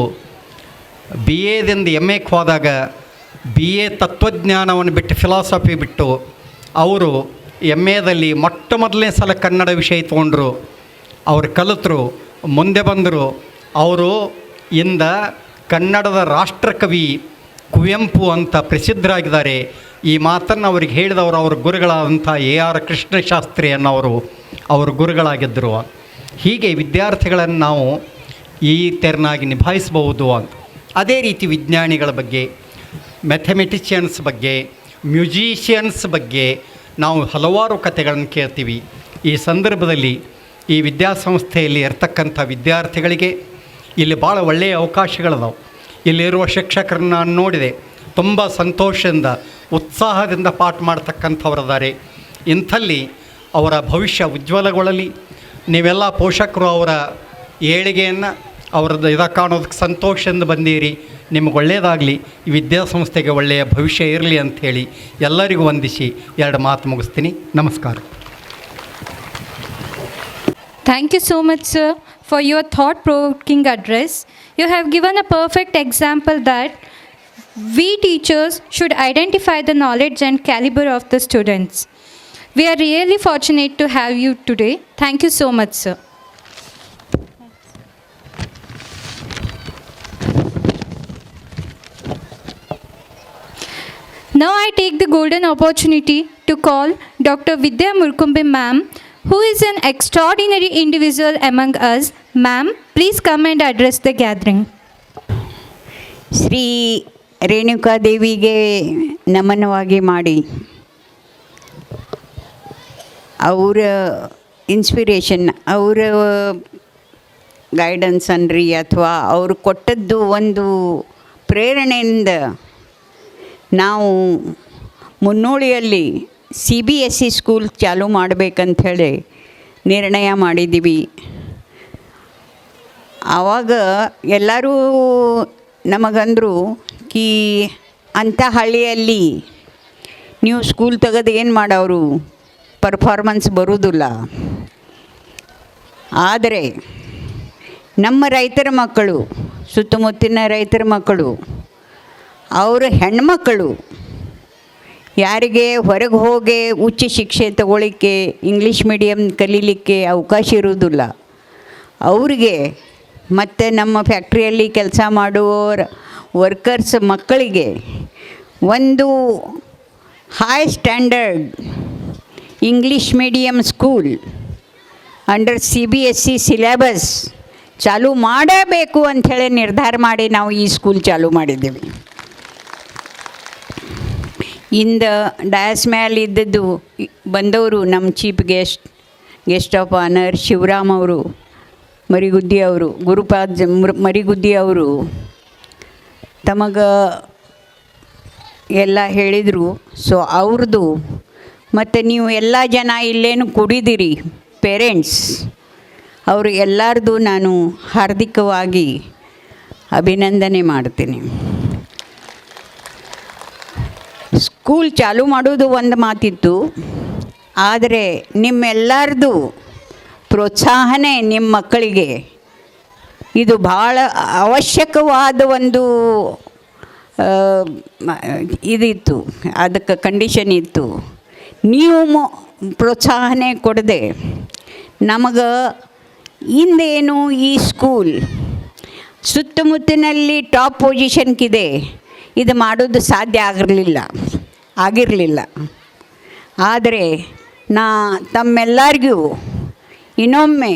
BAದಿಂದ MAಕ್ಕೆ ಹೋದಾಗ BA ತತ್ವಜ್ಞಾನವನ್ನು ಬಿಟ್ಟು ಫಿಲಾಸಫಿ ಬಿಟ್ಟು ಅವರು MAದಲ್ಲಿ ಮೊಟ್ಟ ಮೊದಲನೇ ಸಲ ಕನ್ನಡ ವಿಷಯ ತೊಗೊಂಡ್ರು. ಅವರು ಕಲಿತರು, ಮುಂದೆ ಬಂದರು. ಅವರು ಇಂದ ಕನ್ನಡದ ರಾಷ್ಟ್ರಕವಿ ಕುವೆಂಪು ಅಂತ ಪ್ರಸಿದ್ಧರಾಗಿದ್ದಾರೆ. ಈ ಮಾತನ್ನು ಅವ್ರಿಗೆ ಹೇಳಿದವರು ಅವ್ರ ಗುರುಗಳಾದಂಥ AR ಕೃಷ್ಣಶಾಸ್ತ್ರಿ ಅನ್ನೋರು ಅವ್ರ ಗುರುಗಳಾಗಿದ್ದರು. ಹೀಗೆ ವಿದ್ಯಾರ್ಥಿಗಳನ್ನು ನಾವು ಈ ತೆರನಾಗಿ ನಿಭಾಯಿಸಬಹುದು ಅಂತ. ಅದೇ ರೀತಿ ವಿಜ್ಞಾನಿಗಳ ಬಗ್ಗೆ, ಮ್ಯಾಥಮೆಟಿಷಿಯನ್ಸ್ ಬಗ್ಗೆ, ಮ್ಯೂಸಿಷಿಯನ್ಸ್ ಬಗ್ಗೆ ನಾವು ಹಲವಾರು ಕಥೆಗಳನ್ನು ಕೇಳ್ತೀವಿ. ಈ ಸಂದರ್ಭದಲ್ಲಿ ಈ ವಿದ್ಯಾಸಂಸ್ಥೆಯಲ್ಲಿ ಇರ್ತಕ್ಕಂಥ ವಿದ್ಯಾರ್ಥಿಗಳಿಗೆ ಇಲ್ಲಿ ಭಾಳ ಒಳ್ಳೆಯ ಅವಕಾಶಗಳಿದಾವೆ. ಇಲ್ಲಿರುವ ಶಿಕ್ಷಕರನ್ನ ನಾನು ನೋಡಿದೆ, ತುಂಬ ಸಂತೋಷದಿಂದ ಉತ್ಸಾಹದಿಂದ ಪಾಠ ಮಾಡ್ತಕ್ಕಂಥವ್ರಿದ್ದಾರೆ. ಇಂಥಲ್ಲಿ ಅವರ ಭವಿಷ್ಯ ಉಜ್ವಲಗೊಳ್ಳಲಿ. ನೀವೆಲ್ಲ ಪೋಷಕರು ಅವರ ಏಳಿಗೆಯನ್ನು ಅವ್ರದ್ದು ಕಾಣೋದಕ್ಕೆ ಸಂತೋಷದಿಂದ ಬಂದೀರಿ. ನಿಮಗೆ ಒಳ್ಳೆಯದಾಗಲಿ, ಈ ವಿದ್ಯಾಸಂಸ್ಥೆಗೆ ಒಳ್ಳೆಯ ಭವಿಷ್ಯ ಇರಲಿ ಅಂಥೇಳಿ ಎಲ್ಲರಿಗೂ ವಂದಿಸಿ 2 ಮಾತು ಮುಗಿಸ್ತೀನಿ. ನಮಸ್ಕಾರ. Thank you so much, sir, for your thought-provoking address. You have given a perfect example that we teachers should identify the knowledge and caliber of the students. We are really fortunate to have you today. Thank you so much, sir. Now I take the golden opportunity to call Dr. Vidya Murkumbe ma'am, who is an extraordinary individual among us. Ma'am, please come and address the gathering. Shri ರೇಣುಕಾದೇವಿಗೆ ನಮನವಾಗಿ ಮಾಡಿ ಅವರ inspiration, ಅವರ guidance ಅನ್ರಿ ಅಥವಾ ಅವರು ಕೊಟ್ಟದ್ದು ಒಂದು ಪ್ರೇರಣೆಯಿಂದ ನಾವು ಮುನ್ನೋಳಿಯಲ್ಲಿ CBSE ಸ್ಕೂಲ್ ಚಾಲೂ ಮಾಡಬೇಕಂಥೇಳಿ ನಿರ್ಣಯ ಮಾಡಿದ್ದೀವಿ. ಆವಾಗ ಎಲ್ಲರೂ ನಮಗಂದರು ಕಿ ಅಂಥ ಹಳ್ಳಿಯಲ್ಲಿ ನೀವು ಸ್ಕೂಲ್ ತೆಗೆದು ಏನು ಮಾಡೋರು, ಪರ್ಫಾರ್ಮೆನ್ಸ್ ಬರುವುದಿಲ್ಲ. ಆದರೆ ನಮ್ಮ ರೈತರ ಮಕ್ಕಳು, ಸುತ್ತಮುತ್ತಿನ ರೈತರ ಮಕ್ಕಳು, ಅವರ ಹೆಣ್ಮಕ್ಕಳು ಯಾರಿಗೆ ಹೊರಗೆ ಹೋಗಿ ಉಚ್ಚ ಶಿಕ್ಷೆ ತಗೊಳ್ಳಿಕ್ಕೆ, ಇಂಗ್ಲೀಷ್ ಮೀಡಿಯಮ್ ಕಲೀಲಿಕ್ಕೆ ಅವಕಾಶ ಇರುವುದಿಲ್ಲ, ಅವರಿಗೆ ಮತ್ತು ನಮ್ಮ ಫ್ಯಾಕ್ಟ್ರಿಯಲ್ಲಿ ಕೆಲಸ ಮಾಡುವವರ ವರ್ಕರ್ಸ್ ಮಕ್ಕಳಿಗೆ ಒಂದು high standard English medium school under CBSE syllabus ಚಾಲೂ ಮಾಡಬೇಕು ಅಂಥೇಳಿ ನಿರ್ಧಾರ ಮಾಡಿ ನಾವು ಈ ಸ್ಕೂಲ್ ಚಾಲೂ ಮಾಡಿದ್ದೀವಿ. ಇಂದ ಡಯಾಸ್ ಮೇಲೆ ಇದ್ದದ್ದು ಬಂದವರು ನಮ್ಮ chief guest of honour Shivaram ಅವರು, ಮರಿಗುದ್ದಿ ಅವರು, ಗುರುಪಾದ್ ಮರಿಗುದ್ದಿ ಅವರು ತಮಗೆ ಎಲ್ಲ ಹೇಳಿದರು. ಸೊ ಅವ್ರದ್ದು ಮತ್ತು ನೀವು ಎಲ್ಲ ಜನ ಇಲ್ಲೇನು ಕೂಡಿದಿರಿ ಪೇರೆಂಟ್ಸ್, ಅವರು ಎಲ್ಲರದು ನಾನು ಹಾರ್ದಿಕವಾಗಿ ಅಭಿನಂದನೆ ಮಾಡ್ತೀನಿ. ಸ್ಕೂಲ್ ಚಾಲೂ ಮಾಡೋದು ಒಂದು ಮಾತಿತ್ತು, ಆದರೆ ನಿಮ್ಮೆಲ್ಲರದು ಪ್ರೋತ್ಸಾಹನೆ ನಿಮ್ಮ ಮಕ್ಕಳಿಗೆ ಇದು ಭಾಳ ಅವಶ್ಯಕವಾದ ಒಂದು ಇದಿತ್ತು, ಅದಕ್ಕೆ ಕಂಡೀಷನ್ ಇತ್ತು. ನೀವು ಪ್ರೋತ್ಸಾಹನೆ ಕೊಡದೆ ನಮಗೆ ಇಂದೇನು ಈ ಸ್ಕೂಲ್ ಸುತ್ತಮುತ್ತಿನಲ್ಲಿ ಟಾಪ್ ಪೊಸಿಷನ್ಗಿದೆ, ಇದು ಮಾಡೋದು ಸಾಧ್ಯ ಆಗಿರಲಿಲ್ಲ. ಆದರೆ ತಮ್ಮೆಲ್ಲರಿಗೂ ಇನ್ನೊಮ್ಮೆ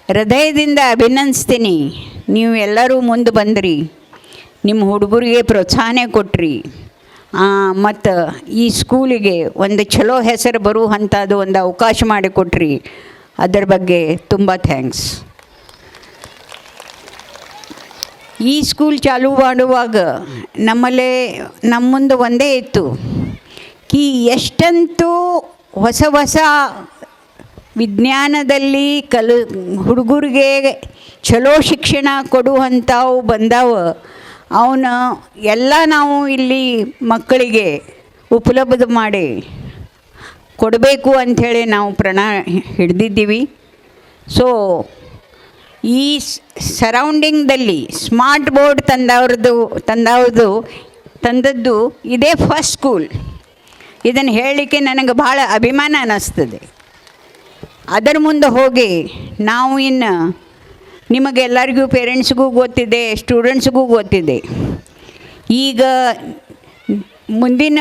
ಹೃದಯದಿಂದ ಅಭಿನಂದಿಸ್ತೀನಿ. ನೀವು ಎಲ್ಲರೂ ಮುಂದೆ ಬಂದ್ರಿ, ನಿಮ್ಮ ಹುಡುಗರಿಗೆ ಪ್ರೋತ್ಸಾಹನೆ ಕೊಟ್ರಿ, ಮತ್ತು ಈ ಸ್ಕೂಲಿಗೆ ಒಂದು ಚಲೋ ಹೆಸರು ಬರುವಂಥದ್ದು ಒಂದು ಅವಕಾಶ ಮಾಡಿಕೊಟ್ರಿ. ಅದರ ಬಗ್ಗೆ ತುಂಬ ಥ್ಯಾಂಕ್ಸ್. ಈ ಸ್ಕೂಲ್ ಚಾಲೂ ಮಾಡುವಾಗ ನಮ್ಮ ಮುಂದೆ ಒಂದೇ ಇತ್ತು ಕಿ ಎಷ್ಟಂತೂ ಹೊಸ ವಿಜ್ಞಾನದಲ್ಲಿ ಹುಡುಗರಿಗೆ ಚಲೋ ಶಿಕ್ಷಣ ಕೊಡುವಂಥವು ಬಂದಾವ. ಅವನ್ನ ಎಲ್ಲ ನಾವು ಇಲ್ಲಿ ಮಕ್ಕಳಿಗೆ ಉಪಲಬ್ಧ ಮಾಡಿ ಕೊಡಬೇಕು ಅಂಥೇಳಿ ನಾವು ಪ್ರಣ ಹಿಡಿದಿದ್ದೀವಿ. ಸೊ ಈ ಸರೌಂಡಿಂಗ್ದಲ್ಲಿ ಸ್ಮಾರ್ಟ್ ಬೋರ್ಡ್ ತಂದದ್ದು ಇದೇ ಫಸ್ಟ್ ಸ್ಕೂಲ್. ಇದನ್ನು ಹೇಳಲಿಕ್ಕೆ ನನಗೆ ಭಾಳ ಅಭಿಮಾನ ಅನ್ನಿಸ್ತದೆ. ಅದರ ಮುಂದೆ ಹೋಗಿ ನಾವು ಇನ್ನು ನಿಮಗೆಲ್ಲರಿಗೂ ಪೇರೆಂಟ್ಸ್ಗೂ ಗೊತ್ತಿದೆ, ಸ್ಟೂಡೆಂಟ್ಸ್ಗೂ ಗೊತ್ತಿದೆ, ಈಗ ಮುಂದಿನ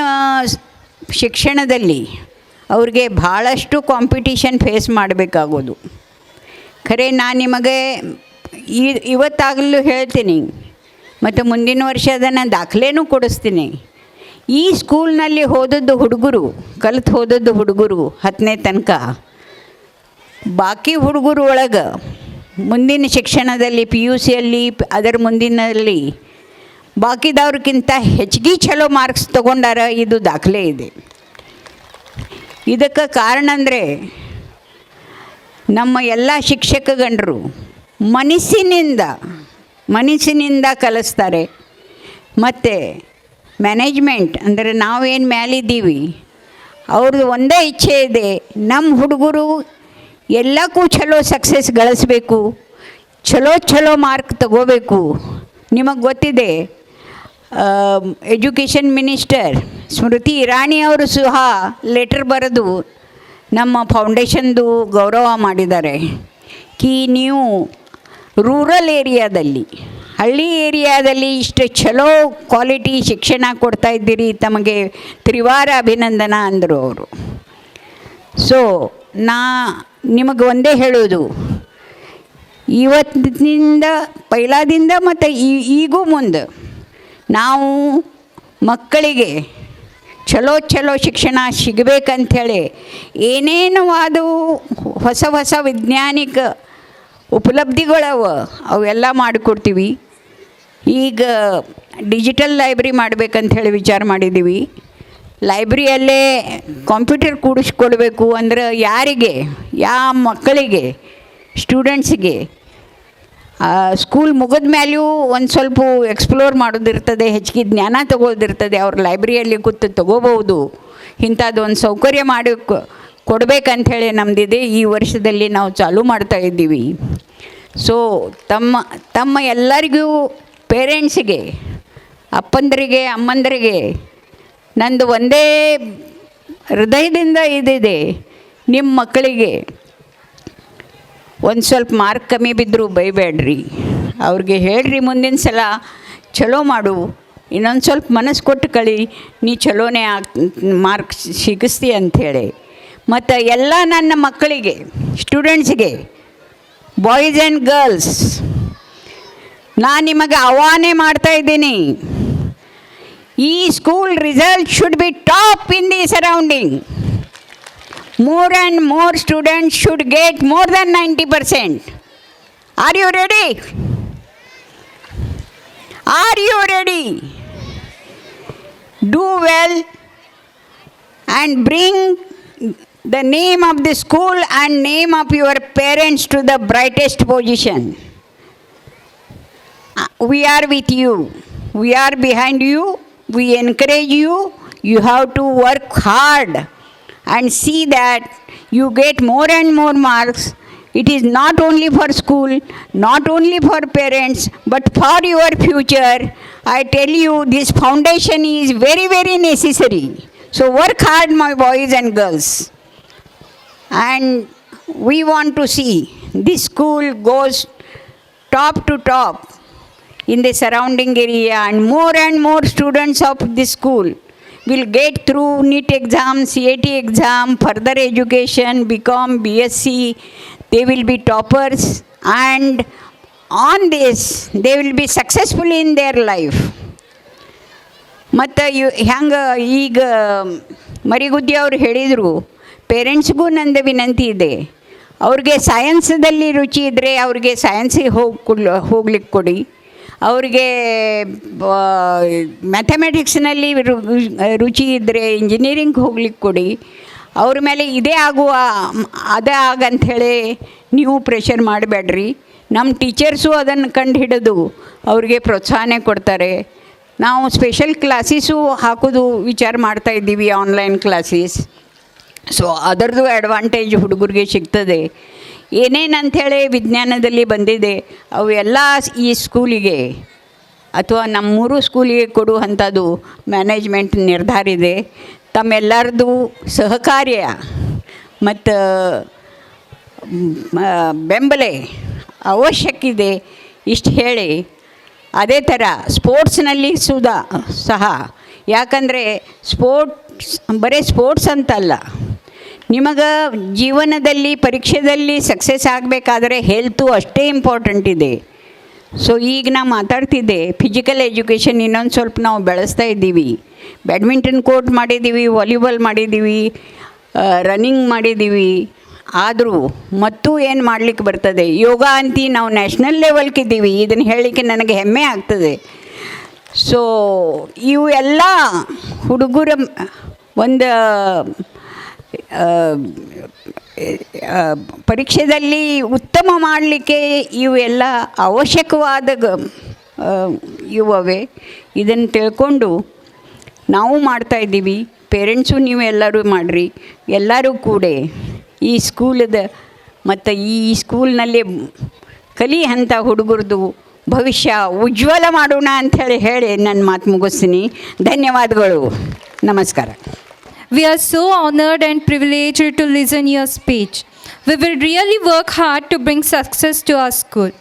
ಶಿಕ್ಷಣದಲ್ಲಿ ಅವ್ರಿಗೆ ಭಾಳಷ್ಟು ಕಾಂಪಿಟೀಷನ್ ಫೇಸ್ ಮಾಡಬೇಕಾಗೋದು. ಖರೆ ನಾನು ನಿಮಗೆ ಇವತ್ತಾಗಲೂ ಹೇಳ್ತೀನಿ ಮತ್ತು ಮುಂದಿನ ವರ್ಷ ಅದನ್ನು ದಾಖಲೆನೂ ಕೊಡಿಸ್ತೀನಿ. ಈ ಸ್ಕೂಲ್ನಲ್ಲಿ ಹೋದದ್ದು ಹುಡುಗರು, ಕಲಿತು ಹೋದದ್ದು ಹುಡುಗರು 10ನೇ ತನಕ, ಬಾಕಿ ಹುಡುಗರು ಒಳಗೆ ಮುಂದಿನ ಶಿಕ್ಷಣದಲ್ಲಿ PUCಯಲ್ಲಿ ಅದರ ಮುಂದಿನಲ್ಲಿ ಬಾಕಿದವ್ರಿಗಿಂತ ಹೆಚ್ಚಿಗೆ ಚಲೋ ಮಾರ್ಕ್ಸ್ ತೊಗೊಂಡಾರ. ಇದು ದಾಖಲೆ ಇದೆ. ಇದಕ್ಕೆ ಕಾರಣ ಅಂದರೆ ನಮ್ಮ ಎಲ್ಲ ಶಿಕ್ಷಕ ಗಂಡರು ಮನಸ್ಸಿನಿಂದ ಕಲಿಸ್ತಾರೆ. ಮತ್ತು ಮ್ಯಾನೇಜ್ಮೆಂಟ್ ಅಂದರೆ ನಾವೇನು ಮ್ಯಾಲಿದ್ದೀವಿ ಅವ್ರದ್ದು ಒಂದೇ ಇಚ್ಛೆ ಇದೆ, ನಮ್ಮ ಹುಡುಗರು ಎಲ್ಲಕ್ಕೂ ಚಲೋ ಸಕ್ಸಸ್ ಗಳಿಸ್ಬೇಕು, ಚಲೋ ಮಾರ್ಕ್ ತಗೋಬೇಕು. ನಿಮಗೆ ಗೊತ್ತಿದೆ, ಎಜುಕೇಷನ್ ಮಿನಿಸ್ಟರ್ ಸ್ಮೃತಿ ಇರಾನಿ ಅವರು ಸಹ ಲೆಟರ್ ಬರೆದು ನಮ್ಮ ಫೌಂಡೇಶನ್ದು ಗೌರವ ಮಾಡಿದ್ದಾರೆ. ನೀವು ರೂರಲ್ ಏರಿಯಾದಲ್ಲಿ, ಹಳ್ಳಿ ಏರಿಯಾದಲ್ಲಿ ಇಷ್ಟು ಚಲೋ ಕ್ವಾಲಿಟಿ ಶಿಕ್ಷಣ ಕೊಡ್ತಾಯಿದ್ದೀರಿ, ತಮಗೆ ತ್ರಿವಾರ ಅಭಿನಂದನ ಅಂದರು ಅವರು. ಸೊ ನಿಮಗೆ ಒಂದೇ ಹೇಳೋದು, ಇವತ್ತಿನಿಂದ ಪೈಲಾದಿಂದ ಮತ್ತು ಈಗೂ ಮುಂದೆ ನಾವು ಮಕ್ಕಳಿಗೆ ಚಲೋ ಶಿಕ್ಷಣ ಸಿಗಬೇಕಂಥೇಳಿ ಏನೇನು ಅದು ಹೊಸ ವೈಜ್ಞಾನಿಕ ಉಪಲಬ್ಧಿಗಳವ ಅವೆಲ್ಲ ಮಾಡಿಕೊಡ್ತೀವಿ. ಈಗ ಡಿಜಿಟಲ್ ಲೈಬ್ರರಿ ಮಾಡಬೇಕಂಥೇಳಿ ವಿಚಾರ ಮಾಡಿದ್ದೀವಿ. ಲೈಬ್ರರಿಯಲ್ಲೇ ಕಂಪ್ಯೂಟರ್ ಕೂಡಿಸ್ಕೊಡ್ಬೇಕು. ಅಂದ್ರೆ ಯಾರಿಗೆ, ಯಾವ ಮಕ್ಕಳಿಗೆ, ಸ್ಟೂಡೆಂಟ್ಸಿಗೆ ಸ್ಕೂಲ್ ಮುಗಿದ ಮೇಲೂ ಒಂದು ಸ್ವಲ್ಪ ಎಕ್ಸ್ಪ್ಲೋರ್ ಮಾಡೋದಿರ್ತದೆ, ಹೆಚ್ಚಿಗೆ ಜ್ಞಾನ ತಗೋದಿರ್ತದೆ, ಅವ್ರ ಲೈಬ್ರರಿಯಲ್ಲಿ ಕೂತು ತಗೋಬೋದು. ಇಂಥದ್ದು ಒಂದು ಸೌಕರ್ಯ ಮಾಡಿ ಕೊಡಬೇಕಂಥೇಳಿ ನಮ್ಮದಿದೆ. ಈ ವರ್ಷದಲ್ಲಿ ನಾವು ಚಾಲೂ ಮಾಡ್ತಾಯಿದ್ದೀವಿ. ಸೊ ತಮ್ಮ ಎಲ್ಲರಿಗೂ ಪೇರೆಂಟ್ಸಿಗೆ, ಅಪ್ಪಂದರಿಗೆ, ಅಮ್ಮಂದರಿಗೆ ನಂದು ಒಂದೇ ಹೃದಯದಿಂದ ಇದಿದೆ, ನಿಮ್ಮ ಮಕ್ಕಳಿಗೆ ಒಂದು ಸ್ವಲ್ಪ ಮಾರ್ಕ್ ಕಮ್ಮಿ ಬಿದ್ದರೂ ಬೈಬೇಡ್ರಿ, ಅವ್ರಿಗೆ ಹೇಳ್ರಿ ಮುಂದಿನ ಸಲ ಚಲೋ ಮಾಡು, ಇನ್ನೊಂದು ಸ್ವಲ್ಪ ಮನಸ್ಸು ಕೊಟ್ಟು ಕಳಿ, ನೀ ಚಲೋನೇ ಮಾರ್ಕ್ ಸಿಗಿಸ್ತಿ ಅಂಥೇಳಿ. ಮತ್ತು ಎಲ್ಲ ನನ್ನ ಮಕ್ಕಳಿಗೆ, ಸ್ಟೂಡೆಂಟ್ಸಿಗೆ, ಬಾಯ್ಸ್ ಆ್ಯಂಡ್ ಗರ್ಲ್ಸ್, ನಾನು ನಿಮಗೆ ಆಹ್ವಾನ ಮಾಡ್ತಾಯಿದ್ದೀನಿ, ಈ school result should be top in the surrounding. More and more students should get more than 90%. Are you ready? Are you ready? Do well and bring the name of the school and name of your parents to the brightest position. We are with you. We are behind you. We encourage you. You have to work hard and see that you get more and more marks. It is not only for school, not only for parents, but for your future. I tell you, this foundation is very necessary. So work hard, my boys and girls. And we want to see this school goes top to top in the surrounding area, and more students of this school will get through NEET exam, CAT exam, further education, BCom, BSc. They will be toppers, and on this they will be successful in their life. ಮತ್ತು ಹೆಂಗೆ ಈಗ ಮರಿಗುದ್ದಿ ಅವರು ಹೇಳಿದರು, ಪೇರೆಂಟ್ಸ್ಗೂ ನಂದು ವಿನಂತಿ ಇದೆ, ಅವ್ರಿಗೆ ಸೈನ್ಸದಲ್ಲಿ ರುಚಿ ಇದ್ದರೆ ಅವ್ರಿಗೆ ಸೈನ್ಸಿಗೆ ಹೋಗ್ಲಿಕ್ಕೆ ಕೊಡಿ, ಅವ್ರಿಗೆ ಮ್ಯಾಥಮೆಟಿಕ್ಸ್ನಲ್ಲಿ ರುಚಿ ಇದ್ದರೆ ಇಂಜಿನಿಯರಿಂಗ್ ಹೋಗ್ಲಿಕ್ಕೆ ಕೊಡಿ. ಅವ್ರ ಮೇಲೆ ಇದೇ ಆಗುವ ಅದೇ ಆಗಂಥೇಳಿ ನೀವು ಪ್ರೆಷರ್ ಮಾಡಬೇಡ್ರಿ. ನಮ್ಮ ಟೀಚರ್ಸು ಅದನ್ನು ಕಂಡು ಹಿಡಿದು ಅವ್ರಿಗೆ ಪ್ರೋತ್ಸಾಹನೆ ಕೊಡ್ತಾರೆ. ನಾವು ಸ್ಪೆಷಲ್ ಕ್ಲಾಸಸ್ಸು ಹಾಕೋದು ವಿಚಾರ ಮಾಡ್ತಾಯಿದ್ದೀವಿ, ಆನ್ಲೈನ್ ಕ್ಲಾಸಸ್. ಸೊ ಅದರದ್ದು ಅಡ್ವಾಂಟೇಜ್ ಹುಡುಗರಿಗೆ ಸಿಗ್ತದೆ. ಏನೇನಂಥೇಳಿ ವಿಜ್ಞಾನದಲ್ಲಿ ಬಂದಿದೆ ಅವೆಲ್ಲ ಈ ಸ್ಕೂಲಿಗೆ ಅಥವಾ ನಮ್ಮ 3 ಸ್ಕೂಲಿಗೆ ಕೊಡುವಂಥದ್ದು ಮ್ಯಾನೇಜ್ಮೆಂಟ್ ನಿರ್ಧಾರ ಇದೆ. ತಮ್ಮೆಲ್ಲರದು ಸಹಕಾರ್ಯ ಮತ್ತು ಬೆಂಬಲ ಅವಶ್ಯಕಿದೆ ಇಷ್ಟು ಹೇಳಿ, ಅದೇ ಥರ ಸ್ಪೋರ್ಟ್ಸ್ನಲ್ಲಿ ಸಹ ಯಾಕಂದರೆ ಬರೀ ಸ್ಪೋರ್ಟ್ಸ್ ಅಂತಲ್ಲ, ನಿಮಗೆ ಜೀವನದಲ್ಲಿ ಪರೀಕ್ಷೆಯಲ್ಲಿ ಸಕ್ಸಸ್ ಆಗಬೇಕಾದ್ರೆ ಹೆಲ್ತು ಅಷ್ಟೇ ಇಂಪಾರ್ಟೆಂಟ್ ಇದೆ. ಸೊ ಈಗ ನಾವು ಮಾತಾಡ್ತಿದ್ದೆ, ಫಿಸಿಕಲ್ ಎಜುಕೇಷನ್ ಇನ್ನೊಂದು ಸ್ವಲ್ಪ ನಾವು ಬೆಳೆಸ್ತಾ ಇದ್ದೀವಿ. ಬ್ಯಾಡ್ಮಿಂಟನ್ ಕೋರ್ಟ್ ಮಾಡಿದ್ದೀವಿ, ವಾಲಿಬಾಲ್ ಮಾಡಿದ್ದೀವಿ, ರನ್ನಿಂಗ್ ಮಾಡಿದ್ದೀವಿ. ಆದರೂ ಮತ್ತೂ ಏನು ಮಾಡಲಿಕ್ಕೆ ಬರ್ತದೆ, ಯೋಗ ಅಂತಿ ನಾವು ನ್ಯಾಷನಲ್ ಲೆವೆಲ್ಗಿದ್ದೀವಿ. ಇದನ್ನು ಹೇಳಲಿಕ್ಕೆ ನನಗೆ ಹೆಮ್ಮೆ ಆಗ್ತದೆ. ಸೊ ಇವು ಎಲ್ಲ ಹುಡುಗರ ಒಂದು ಪರೀಕ್ಷೆಯಲ್ಲಿ ಉತ್ತಮ ಮಾಡಲಿಕ್ಕೆ ಇವೆಲ್ಲ ಅವಶ್ಯಕವಾದ ಇವವೆ. ಇದನ್ನು ತಿಳ್ಕೊಂಡು ನಾವು ಮಾಡ್ತಾಯಿದ್ದೀವಿ. ಪೇರೆಂಟ್ಸು ನೀವು ಎಲ್ಲರೂ ಮಾಡಿರಿ. ಎಲ್ಲರೂ ಕೂಡ ಈ ಸ್ಕೂಲದ ಮತ್ತು ಈ ಸ್ಕೂಲ್ನಲ್ಲಿ ಕಲಿಯಂಥ ಹುಡುಗರದು ಭವಿಷ್ಯ ಉಜ್ವಲ ಮಾಡೋಣ ಅಂಥೇಳಿ ಹೇಳಿ ನನ್ನ ಮಾತು ಮುಗಿಸ್ತೀನಿ. ಧನ್ಯವಾದಗಳು. ನಮಸ್ಕಾರ. We are so honored and privileged to listen your speech. We will really work hard to bring success to our school.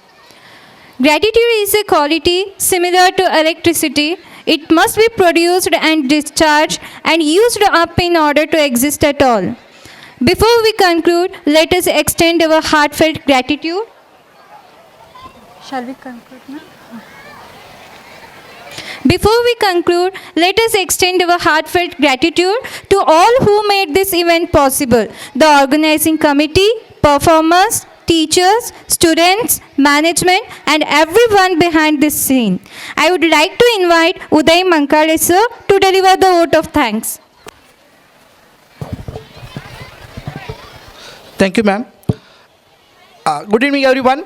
Gratitude is a quality similar to electricity. It must be produced and discharged and used up in order to exist at all. Before we conclude, let us extend our heartfelt gratitude. Shall we conclude now? Before we conclude, let us extend our heartfelt gratitude to all who made this event possible: the organizing committee, performers, teachers, students, management, and everyone behind this scene. I would like to invite Uday Mankale sir to deliver the vote of thanks. Thank you, ma'am. Good evening, everyone.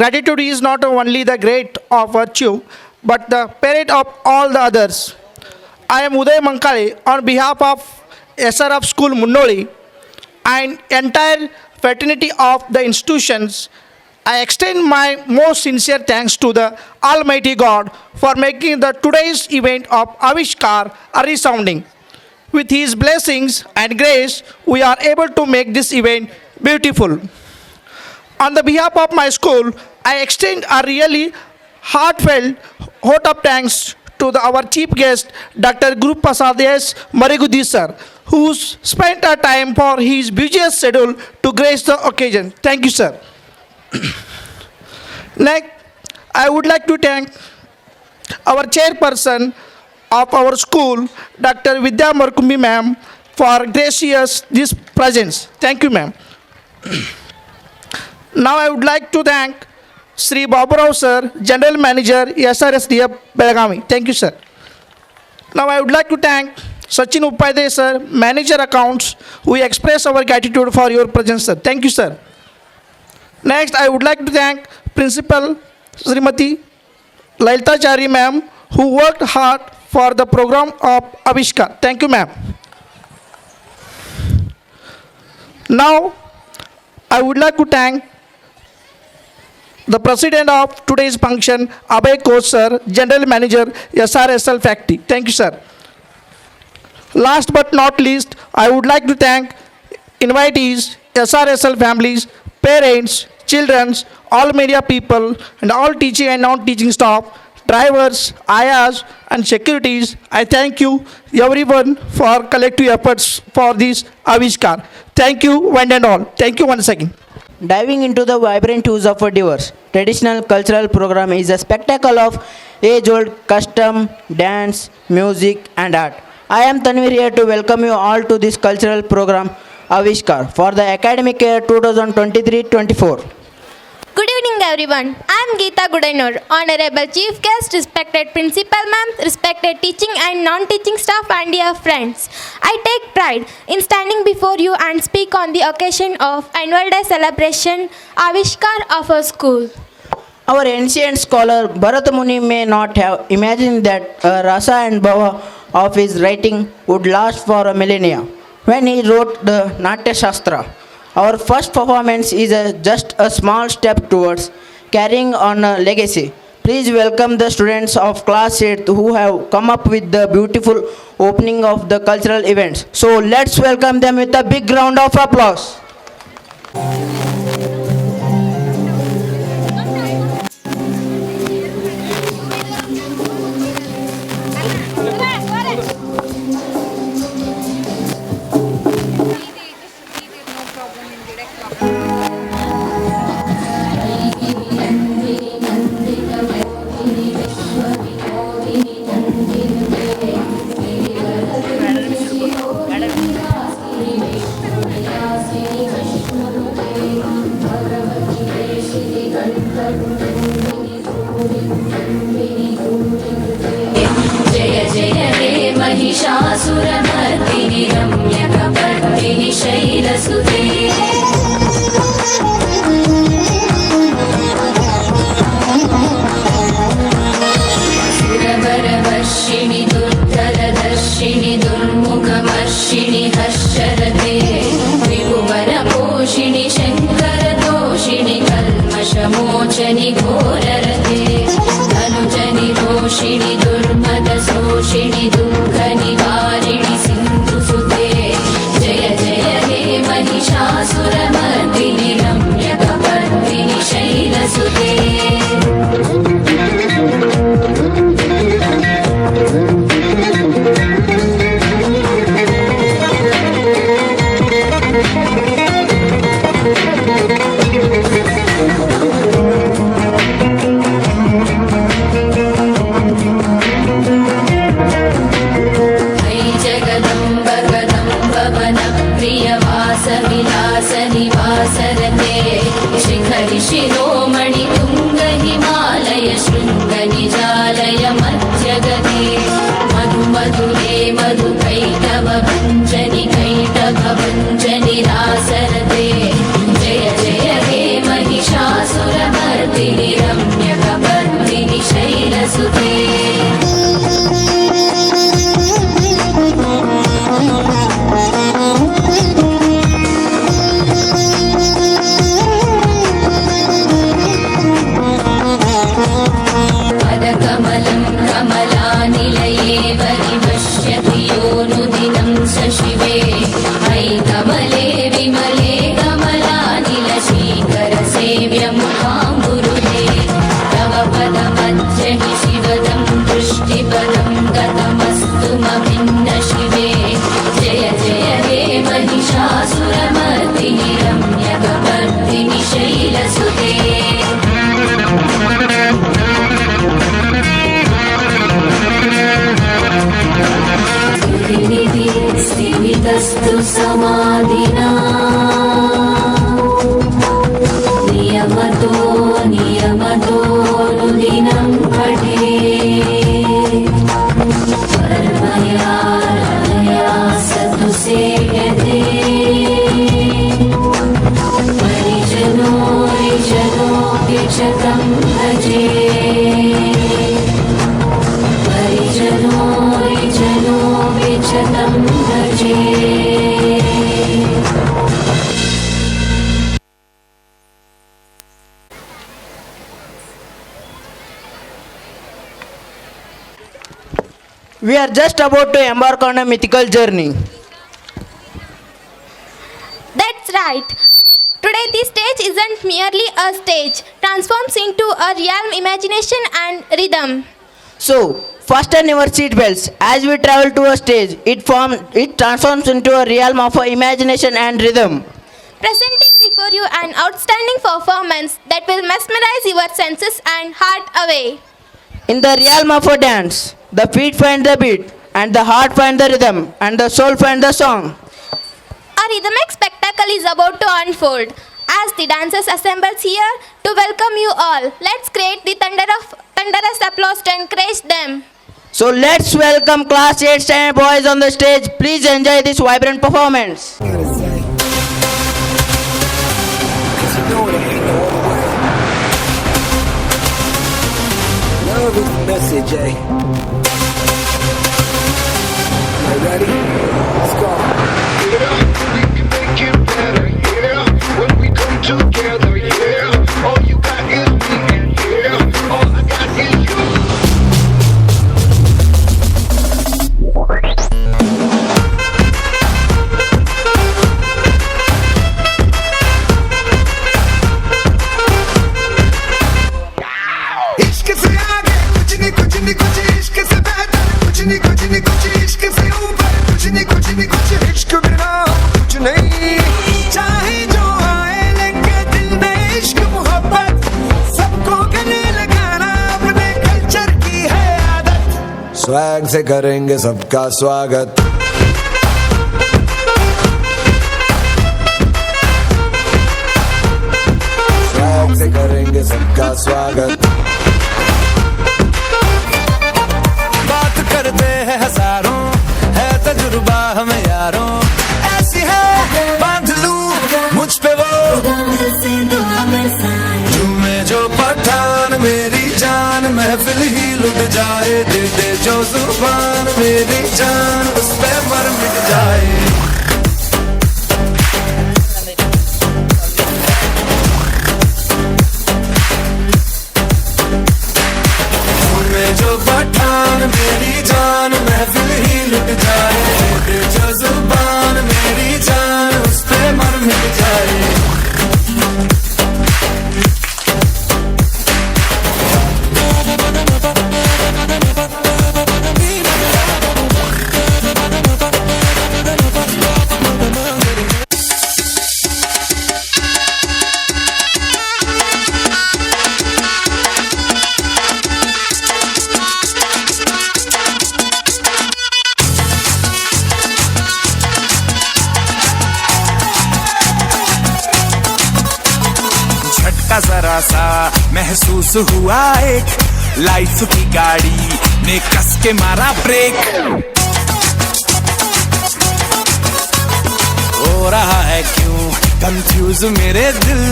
Gratitude is not only the great of virtue, but the parent of all the others. I am Uday Mankale on behalf of SRF School Munnoli and entire fraternity of the institutions. I extend my most sincere thanks to the Almighty God for making the today's event of Avishkar a resounding. With His blessings and grace, we are able to make this event beautiful. On the behalf of my school, I extend a really heartfelt vote of thanks to our chief guest, Dr. Guru Prasad S. Marigudi sir, who spent a time for his busiest schedule to grace the occasion. Thank you, sir. Next, I would like to thank our chairperson of our school, Dr. Vidya Markumbi ma'am, for gracious this presence. Thank you, ma'am. Now I would like to thank Sri Baburao sir, General Manager, SRSDF Belagavi. Thank you, sir. Now I would like to thank Sachin Upadhyay sir, Manager Accounts, who express our gratitude for your presence, sir. Thank you, sir. Next, I would like to thank Principal Srimati Lalita Chari ma'am, who worked hard for the program of Avishkar. Thank you, ma'am. Now, I would like to thank the president of today's function, Abhay Koch sir, General Manager, SRSL Factory. Thank you, sir. Last but not least, I would like to thank invitees, SRSL families, parents, children, all media people, and all teaching and non-teaching staff, drivers, ayahs, and securities. I thank you, everyone, for collective efforts for this Avishkar. Thank you, one and all. Thank you once again. Diving into the vibrant hues of a diverse traditional cultural program is a spectacle of age-old custom, dance, music, and art. I am Tanvir here to welcome you all to this cultural program Avishkar for the academic year 2023-24. Good evening, everyone. I am Geeta Gudainur, Honorable Chief Guest, respected Principal Ma'am, respected teaching and non-teaching staff, and dear friends. I take pride in standing before you and speak on the occasion of Annual Day celebration Avishkar of our school. Our ancient scholar Bharat Muni may not have imagined that rasa and bhava of his writing would last for a millennia when he wrote the Natya Shastra. Our first performance is just a small step towards carrying on a legacy Please welcome the students of class 8 who have come up with the beautiful opening of the cultural events. So let's welcome them with a big round of applause. जय जय हे महिषासुरमर्दिनि रम्यकपर्दिनि शैलसुते सुरवरवर्षिणि दुर्धरदर्शिनि दुर्मुखमर्षिणि हर्षरते त्रिभुवनपोषिणि शङ्करदोषिणि कल्मषमोचनि घोररते धनुजनि रोषिणि दुर्मदशोषिणि दुःखनिवारिणि सिन्धुसुते जय जय हे महिषासुरमर्दिनि रम्यकपर्दिनि शैलसुते ऐ जगदम्ब कदम्ब वनप्रियवासविलासनिवासरते शिखरि शिरोमणि तुङ्ग हिमालय शृङ्गनिजालय मध्यगते मधु मधुरे मधुकैटव भञ्जनि कैटभ भञ्जनि रासरते जय जय हे महिषासुरमर्दिनि रम्यकपर्दिनि शैलसुते पदकमलं कमलानिलये परिपश्यति योऽनुदिनं स शिवे ऐ कमले विमले कमलानिलशीकरसेव्यमुखाम्बुरुहे तव पदमध्यहि शिवदं दृष्टिपदं गतमस्तु मभिन्न शिवे जय जय हे महिषासुरमर्दिनि रम्यकपर्दिनि शैलसुते स्थिमितस्तु समाधिना नियमतो नियमतोऽनुदिनं पठे परमया रमया सतु सेव्यते परिजनो रिजनोऽपि च तं भजे परिजनो रिजनोऽपि च तं भजे We are just about to embark on a mythical journey. That's right. Today, this stage isn't merely a stage, transforms into a realm imagination and rhythm. So, fasten your seatbelts. As we travel to a stage, it transforms into a realm of imagination and rhythm. Presenting before you an outstanding performance that will mesmerize your senses and heart away. In the realm of a dance, the feet find the beat, and the heart find the rhythm, and the soul find the song. A rhythmic spectacle is about to unfold. As the dancers assembles here to welcome you all, let's create the thunderous applause to encourage them. So let's welcome class 8 standard boys on the stage. Please enjoy this vibrant performance. Love is the message, eh? You ready? Let's go. Yeah, we can make it better, yeah. When we come together, yeah. All you got is me, and yeah. All I got is swag से करेंगे सबका स्वागत। Swag से करेंगे सबका स्वागत। बात करते हैं हजारों, है तजुर्बा हमें यारों, ऐसी है बांध लूं मुझ पे वो झूमे जो पठान मेरी जान, महफिल ही लुट जाए, दे दे जो जुबान मेरी जान, उस पे मर मिट जाए। झूमे जो पठान मेरी जान, महफिल ही लुट जाए, दे दे जो जुबान मेरी जान, उस पे मर मिट जाए। जरा सा महसूस हुआ एक, लाइफ की गाड़ी ने कस के मारा ब्रेक। हो रहा है क्यों कंफ्यूज मेरे दिल,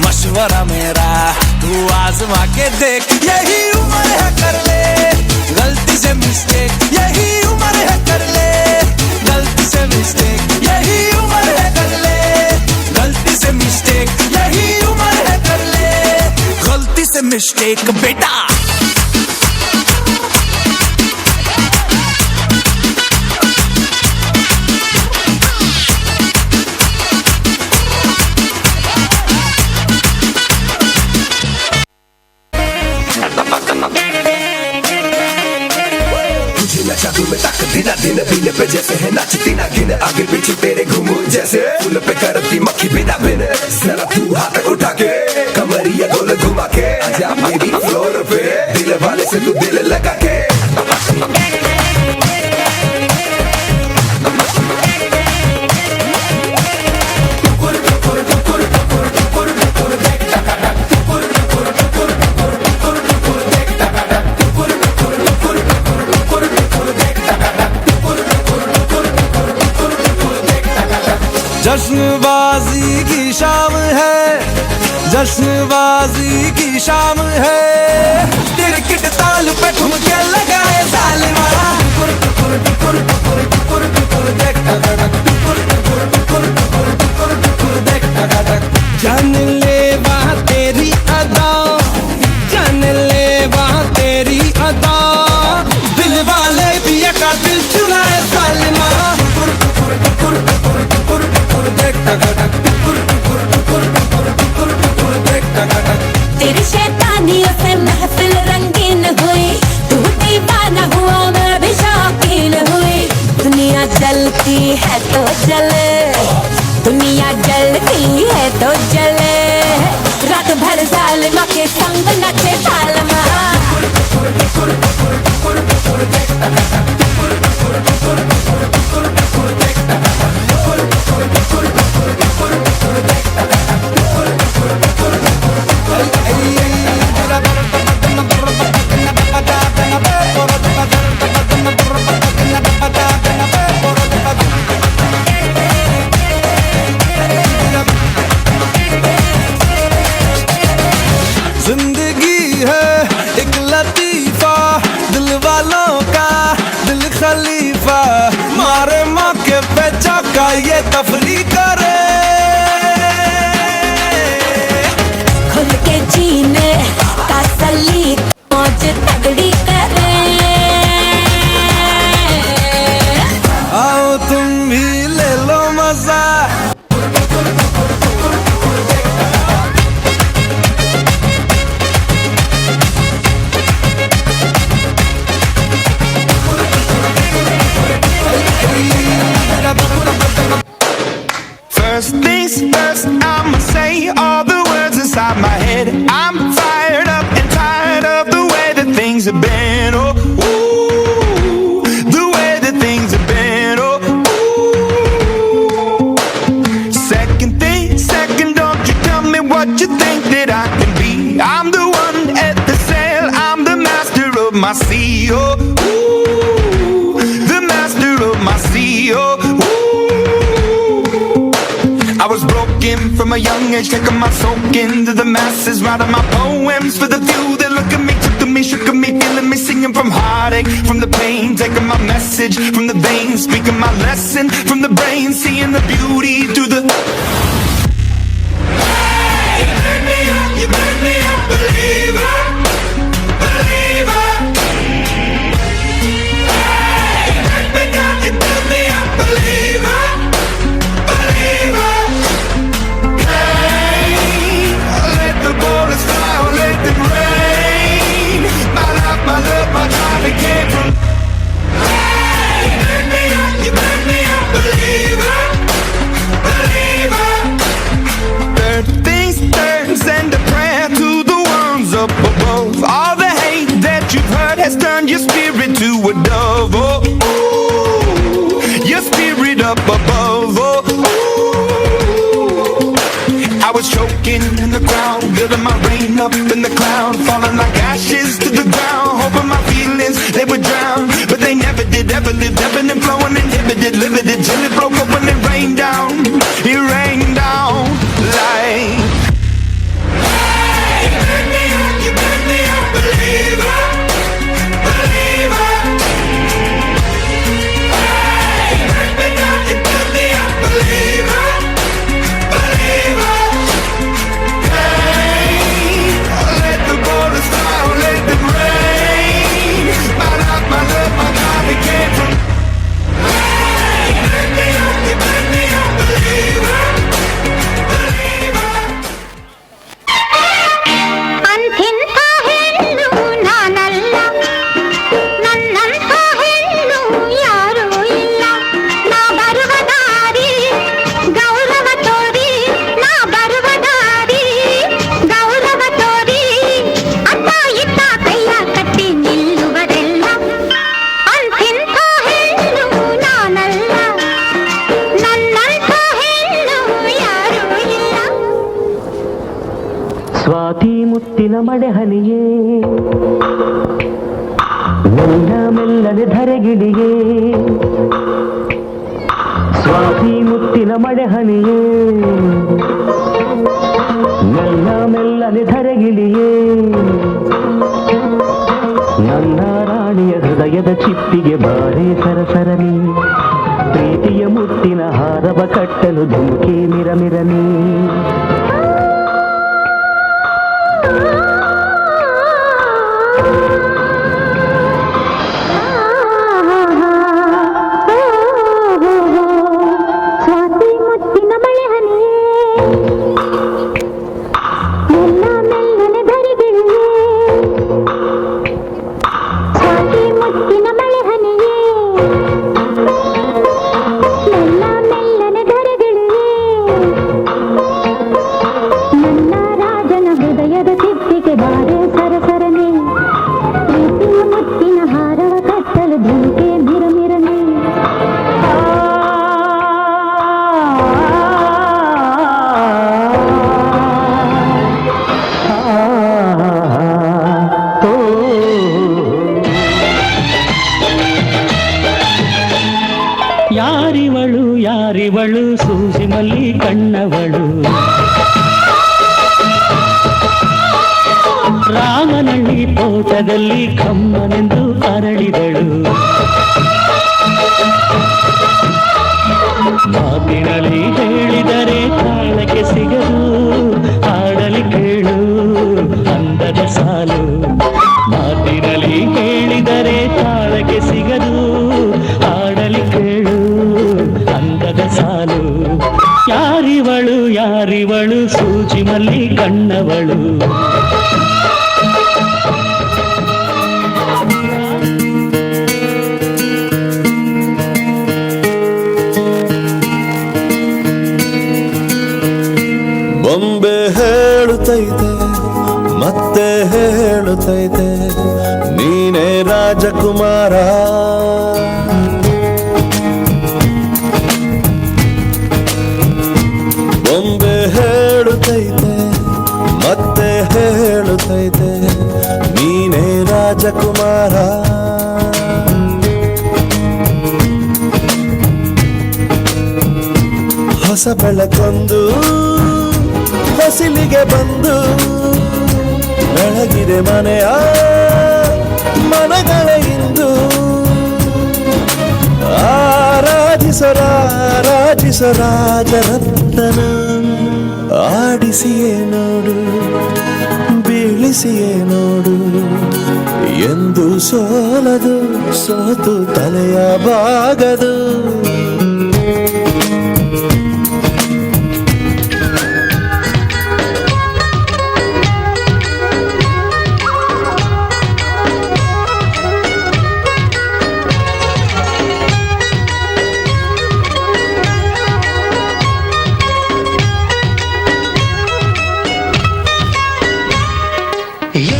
मशवरा मेरा तू आजमा के देख। यही उम्र है कर ले गलती से मिस्टेक, यही उम्र है कर ले गलती से मिस्टेक, यही उम्र है कर ले गलती से मिस्टेक, यही उम्र है कर ले गलती से मिस्टेक बेटा। दिन बिन पे जैसे है नाचती ना गिन, आगे पीछे तेरे घूमू जैसे फूल पे करती मक्खी बिना बिन। जरा तू हाथ उठा के कमरिया गोल घुमा के आजा मेरी फ्लोर पे, दिल वाले से तू दिल लगा के। जश्नबाजी की शाम है, जश्नबाजी की शाम है, टिरकिट ताल पे ठुमके लगाए जालिमा। जान ले वहाँ तेरी अदा, जान ले वहाँ तेरी अदा, दिल वाले भी का दिल चुराए जालिमा। तेरी शैतानियों से महफिल रंगीन हुई, तू दीवाना हुआ मैं भी शौकीन हुई। दुनिया जलती है तो जले, दुनिया जलती है तो जले, रात भर जालिमा के संग नचे जालिमा। जिंदगी है एक लतीफा, दिल वालों का दिल खलीफा, मारे मौके पे चौका ये तफरी करे। खुल के जीने का सलीक मौज तगड़ी करे। आओ तुम भी ले लो मजा। First things first, I'ma say all the words inside my head. I'm fired up and tired of the way that things have been. Oh, ooh. spoken from a young age, taking my soak into the masses, writing my poems for the few that look at me, took to me, shook at me, feeling me, singing from heartache, from the pain, taking my message from the veins, speaking my lesson from the brain, seeing the beauty through the. Hey, you burn me up, you burn me up, believer, believer. Hey, you burn me down, you burn me up, believer, believer. Hey, let the bullets fly, or let them rain. My life, my love, my time, it came from. Hey, you burn me up, you burn me up, believer, believer. Third things turns and a prayer to the ones up above. All the hate that you've heard has turned your spirit to a dove. Oh, ooh, your spirit up above. Oh, ooh. I was choking in the crowd, building my rain up in the cloud, falling like ashes to the ground, hoping my feelings they would drown, but they never did. Ever lived, ebbing and flowing, inhibited, limited, till it broke up when it rained down. It rained down like. Hey, you burn me up, you burn me up, believer, believer. Hey, you burn me down, you burn me up, believer, believer. Hey, let the bullets fly, or let them rain. My life, my love, my God, it came from. Hey, you burn me up, you burn me up, believer, believer. ಅಂಥಿಂಥ ಹೆಣ್ಣು ನಾನಲ್ಲ, ನನ್ನಂಥ ಹೆಣ್ಣು ಯಾರೂ ಇಲ್ಲ. ನಾ ಬರುವ ದಾರಿ ಗೌರವ ತೋರಿ, ನಾ ಬರುವ ದಾರಿ ಗೌರವ ತೋರಿ, ಅತ್ತ ಇತ್ತ ಕೈಯ ಕಟ್ಟಿ ನಿಲ್ಲುವರೆಲ್ಲ. ಅಂಥಿಂಥ ಹೆಣ್ಣು ನಾನಲ್ಲ, ನನ್ನಂಥ ಹೆಣ್ಣು ಯಾರೂ ಇಲ್ಲ. ಸ್ವಾತಿ ಮುತ್ತಿನ ಮಳೆ ಹನಿಯೇ, ಮೆಲ್ಲ ಮೆಲ್ಲನೆ ಧರೆಗಿಳಿಯೇ. ಸ್ವಾತಿ ಮುತ್ತಿನ ಮಳೆ ಹನಿಯೇ, ಮೆಲ್ಲ ಮೆಲ್ಲನೆ ಧರೆಗಿಳಿಯೇ. ನನ್ನ ರಾಣಿಯ ಹೃದಯದ ಚಿಪ್ಪಿಗೆ ಬಾರೆ ಸರಸರನಿ, ಪ್ರೀತಿಯ ಮುತ್ತಿನ ಹಾರವ ಕಟ್ಟಲು ಧುಮುಕಿ ಮಿರಮಿರನಿ. ಸ್ವಾತಿ ಮುತ್ತಿನ ಮಳೆ ಹನಿಯೇ, ಮೆಲ್ಲ ಮೆಲ್ಲನೆ ಧರೆಗಿಳಿಯೇ. ಸ್ವಾತಿ ಮುತ್ತಿನ ಮಳೆ ಹನಿಯೇ, ಮೆಲ್ಲ ಮೆಲ್ಲನೆ ಧರೆಗಿಳಿಯೇ. ನನ್ನ ರಾಜನ ಹೃದಯದ ಚಿಪ್ಪಿಗೆ ಬಾರೆ ಸರಸರನೆ, ಪ್ರೀತಿಯ ಮುತ್ತಿನ ಹಾರವ ಕಟ್ಟಲು ಧುಮುಕೆ ಮಿರಮಿರನೆ. ಯಾರಿವಳು ಯಾರಿವಳು ಸೂಸಿ ಮಲ್ಲಿ ಕಣ್ಣವಳು, ರಾಮನಳ್ಳಿ ತೋಟದಲ್ಲಿ ಕಮ್ಮನೆಂದು ಅರಳಿದಳು. ಮಾತಿನಲ್ಲಿ ಹೇಳಿದರೆ ತಾಳಕ್ಕೆ ಸಿಗದು, ಹಾಡಲಿ ಕೇಳು ಅಂದದ ಸಾಲು. ಮಾತಿನಲ್ಲಿ ಹೇಳಿದರೆ ತಾಳಕ್ಕೆ ಸಿಗದು, ಹಾಡಲಿ ಕೇಳು ಅಂದದ ಸಾಲು. ಯಾರಿವಳು ಯಾರಿವಳು ಸೂಜಿ ಮಲ್ಲಿ ಕಣ್ಣವಳು. ಬೊಂಬೆ ಹೇಳುತ್ತೈತೆ ಮತ್ತೆ ಹೇಳುತ್ತೈತೆ, ನೀನೇ ರಾಜಕುಮಾರ. ಬೊಂಬೆ ಹೇಳುತ್ತೈತೆ ಮತ್ತೆ ಹೇಳುತ್ತೈತೆ, ನೀನೇ ರಾಜಕುಮಾರ. ಹೊಸ ಹೊಸ ಬೆಳಕೊಂದು ಹೊಸಿಲಿಗೆ ಬಂದು ಬೆಳಗಿದೆ ಮನೆಯ ಮನಗಳ ಇಂದು ಆರಾಧಿಸೋ ರಾಜರತ್ನ ಆಡಿಸಿಯೇ ನೋಡು ಬೀಳಿಸಿಯೇ ನೋಡು ಎಂದು ಸೋಲದು ಸೋತು ತಲೆಯ ಬಾಗದು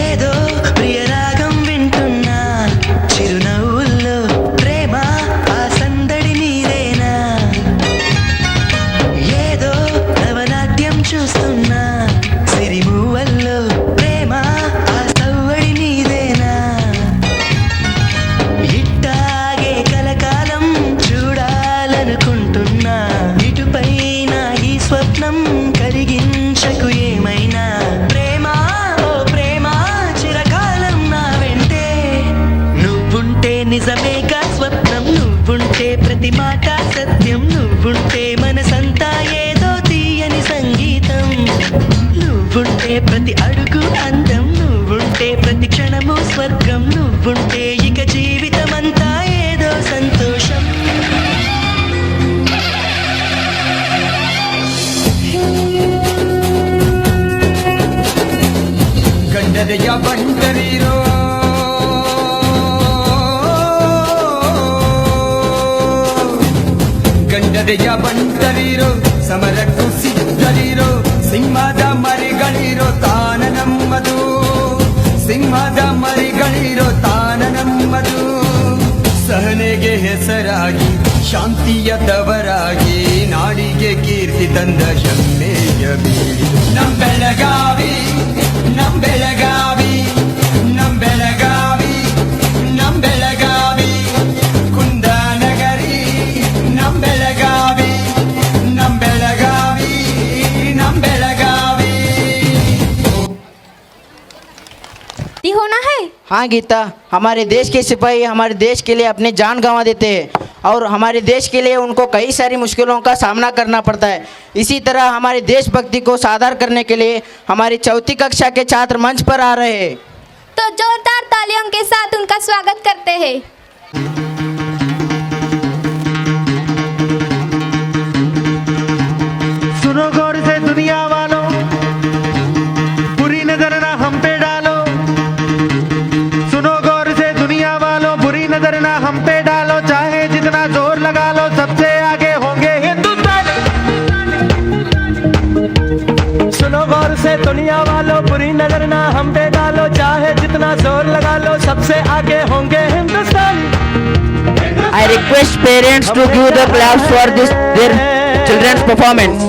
ఏదో ప్రియరాగం వింటున్నా చిరునవ్వుల్లో ప్రేమ ఆ సందడి నీదేనా ఏదో నవనాట్యం చూస్తున్నా సిరిమూవల్లో ప్రేమ ఆ సవ్వడి నీదేనా ఇట్టాగే కలకాలం చూడాలనుకుంటున్నా ఇటుపైన ఈ స్వప్నం కలిగించకు ఏమైనా నిజమేగా స్వప్నం నువ్వుంటే ప్రతి మాట సత్యం నువ్వుంటే మనసంతా ఏదో తీయని సంగీతం నువ్వుంటే ప్రతి అడుగు అందం నువ్వుంటే ప్రతి క్షణము స్వర్గం నువ్వుంటే ఇక జీవితమంతా ఏదో సంతోషం ಗಂಡದೆಯ ಬಂಟರಿರೋ ಗಂಡದೆಯ ಬಂಟರಿರೋ ಸಮರಕ್ಕೂ ಸಿದ್ಧರಿರೋ ಸಿಂಹದ ಮರಿಗಳಿರೋ ತಾನ ನಮ್ಮದು ಸಿಂಹದ ಮರಿಗಳಿರೋ ತಾನ ನಮ್ಮದು ಸಹನೆಗೆ ಹೆಸರಾಗಿ ಶಾಂತಿಯ ತವರಾಗಿ ನಾಡಿಗೆ ಕೀರ್ತಿ ತಂದ ಹೆಮ್ಮೆಯ ಬೀಡು ನಮ್ ಬೆಳಗಾವಿ ನಮ್ ಬೆಳಗಾವಿ ನಮ್ ಬೆಳಗಾವಿ ನಮ್ ಬೆಳಗಾವಿ ಕುಂದನಗರಿ ನಮ್ ಬೆಳಗಾವಿ ನಮ್ ಬೆಳಗಾವಿ ನಮ್ ಬೆಳಗಾವಿ होना है। हाँ गीता, हमारे देश के सिपाही हमारे देश के लिए अपनी जान गंवा देते हैं और हमारे देश के लिए उनको कई सारी मुश्किलों का सामना करना पड़ता है। इसी तरह हमारी देशभक्ति को साकार करने के लिए हमारी 4वीं कक्षा के छात्र मंच पर आ रहे हैं। तो जोरदार तालियों के साथ उनका स्वागत करते हैं। सुनो गौर से दुनिया वालों, बुरी नजर ना हम पे डालो। सुनो गौर से दुनिया वालों, बुरी नजर ना हम पे डालो। चाहे जितना जोर लगा लो, सबसे आगे होंगे हिंदुस्तान। सुनो गौर से दुनिया वालों, बुरी नजर ना हम पे डालो। चाहे जितना जोर लगा लो, सबसे आगे होंगे Hindustan. I request parents to give the claps for this their children's performance.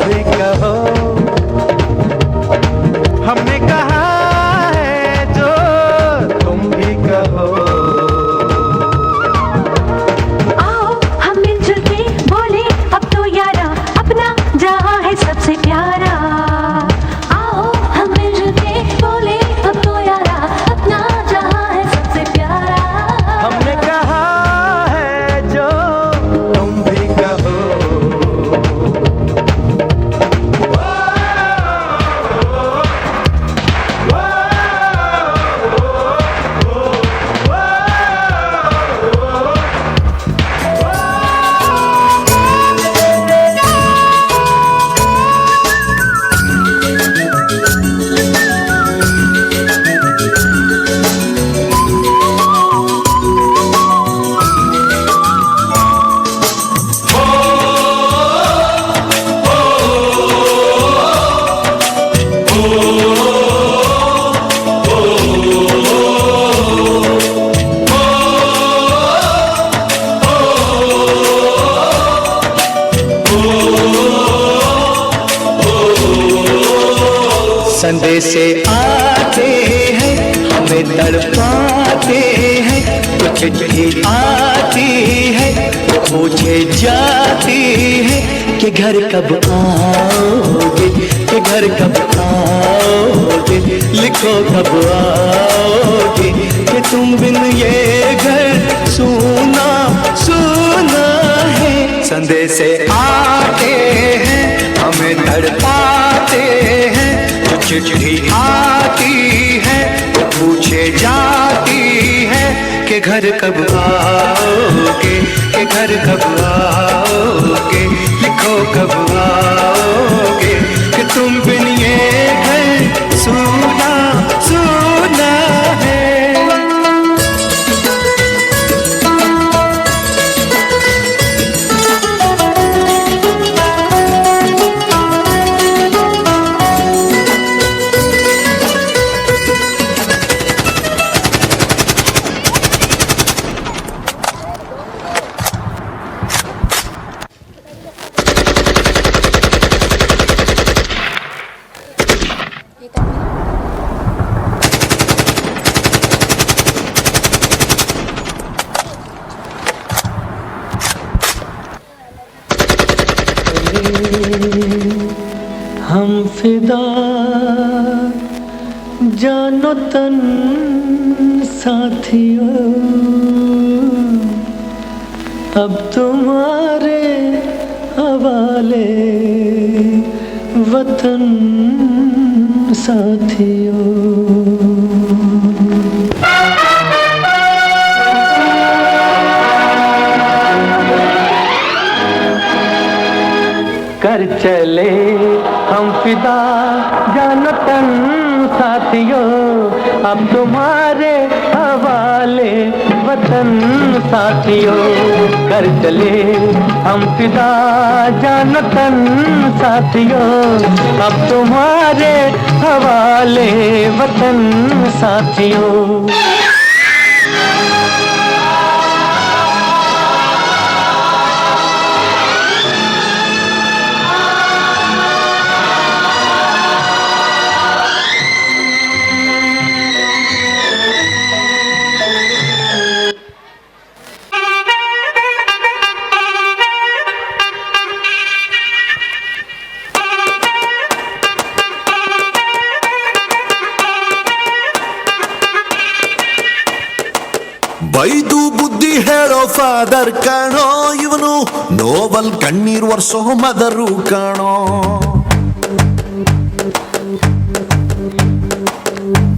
हमने कहा है जो तुम भी कहो। आओ हम मिलजुल के बोले अब तो यारा, अपना जहां है सबसे प्यारा। आओ हम मिलजुल के बोले अब तो यारा, अपना जहां है सबसे प्यारा। हमने कहा है जो तुम भी कहो। संदेश आते हैं हमें तड़पाते हैं, चिट्ठी आती है वो पूछे जाती है कि घर कब आओगे, कि घर कब आओगे, लिखो कब आओगे, कि तुम बिन ये घर सूना सूना है। संदेश आते हैं हमें तड़पाते हैं, जो चिट्ठी आती है वो पूछे जाती है कि घर कब आओगे, कि घर कब आओगे, लिखो कब आओगे, कि तुम बिन ये घर सूना सूना है। हम फिदा जानो तन साथियों, अब तुम्हारे हवाले वतन साथियों। कर चले हम फिदा जानो तन साथियों, अब तुम्हारे हवाले वतन साथियों। कर चले हम फिदा जानो तन साथियों, अब तुम्हारे हवाले वतन साथियों। ಬೈದು ಬುದ್ಧಿ ಹೇಳೋ ಫಾದರ್ ಕಾಣೋ, ಇವನು ನೋವಲ್ ಕಣ್ಣೀರ್ ವರ್ಷೋ ಮದರು ಕಾಣೋ.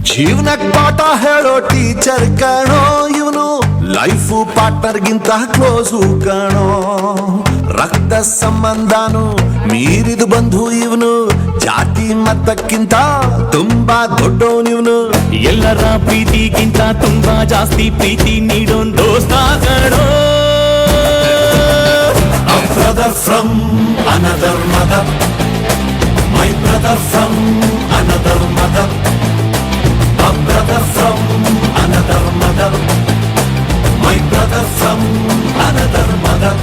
ಜೀವನಕ್ ಪಾಠ ಹೇಳೋ ಟೀಚರ್ ಕಾಣೋ, ಇವನು ಲೈಫ್ ಪಾರ್ಟ್ನರ್ ಗಿಂತ ಕ್ಲೋಸು ಕಾಣೋ. ರಕ್ತ ಸಂಬಂಧನು ಮೀರಿದು ಬಂಧು ಇವನು, ಜಾತಿ ಮತಕ್ಕಿಂತ ತುಂಬಾ ದೊಡ್ಡವನಿವನು. ಎಲ್ಲರ ಪ್ರೀತಿಗಿಂತ ತುಂಬಾ ಜಾಸ್ತಿ ಪ್ರೀತಿ ನೀಡೋನ್ ದೋಸ್ತ ಕಣೋ. A brother from another mother, my brother from another mother, a brother from another mother, my brother from another mother.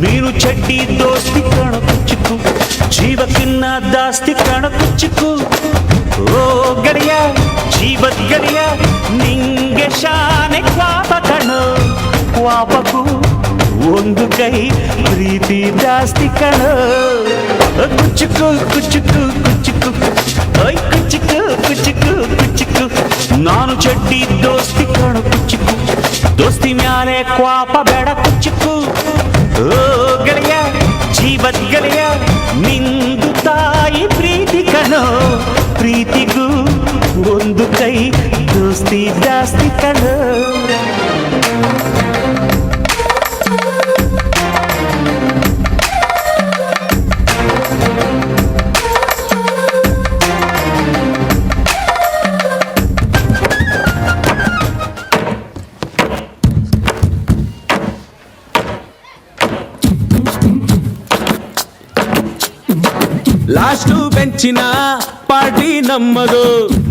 ನೀನು ಚಡ್ಡಿ ದೋಸ್ತಿ ಕಾಣ ಕುಚ್ಚುಕು, ಜೀವಕ್ಕಿನ್ನ ದಾಸ್ತಿ ಕಾಣ ಕುಚ್ಚುಕು. ಓ ಗೆಳೆಯ ಜೀವದ ಗೆಳೆಯ, ನಿಂಗೆ ಶಾನೆ ಕ್ವಾಪ ಕಣೋ. ಕ್ವಾಪಕ್ಕೂ ಒಂದು ಕೈ ಪ್ರೀತಿ ಜಾಸ್ತಿ ಕಣೋ. ಕುಚ್ಚುಕು ಕುಚ್ಚುಕು ಕುಚ್ಚುಕು, ಓಯ್ ಕುಚ್ಚುಕು ಕುಚ್ಚುಕು ಕುಚ್ಚುಕು. ನಾನು ಚಡ್ಡಿ ದೋಸ್ತಿ ಕಾಣ ಕುಚ್ಚುಕು, ದೋಸ್ತಿ ಮ್ಯಾಲೆ ಕ್ವಾಪ ಬೇಡ ಕುಚ್ಚುಕು. ಓ ಗೆಳೆಯ ಜೀವದ ಗೆಳೆಯ, ನಿಂದು ತಾಯಿ ಪ್ರೀತಿ ಕಣೋ. ಪ್ರೀತಿಗೂ ಒಂದು ಕೈ ದೋಸ್ತಿ ಜಾಸ್ತಿ ಕಣೋ. ಲಾಸ್ಟು ಬೆಂಚಿನ ಪಾರ್ಟಿ ನಮ್ಮದು,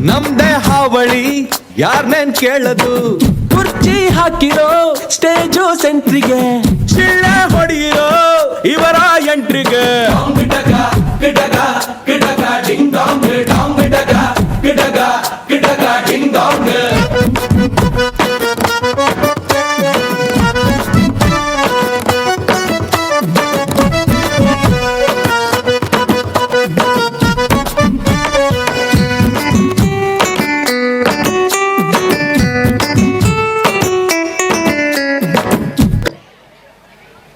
ನಮ್ದೇ ಹಾವಳಿ ಯಾರ್ನೇನ್ ಕೇಳದು, ಕುರ್ಚಿ ಹಾಕಿರೋ ಸ್ಟೇಜು ಸೆಂಟ್ರಿಗೆ, ಶಿಳ್ಳೆ ಹೊಡೆಯಿರೋ ಇವರ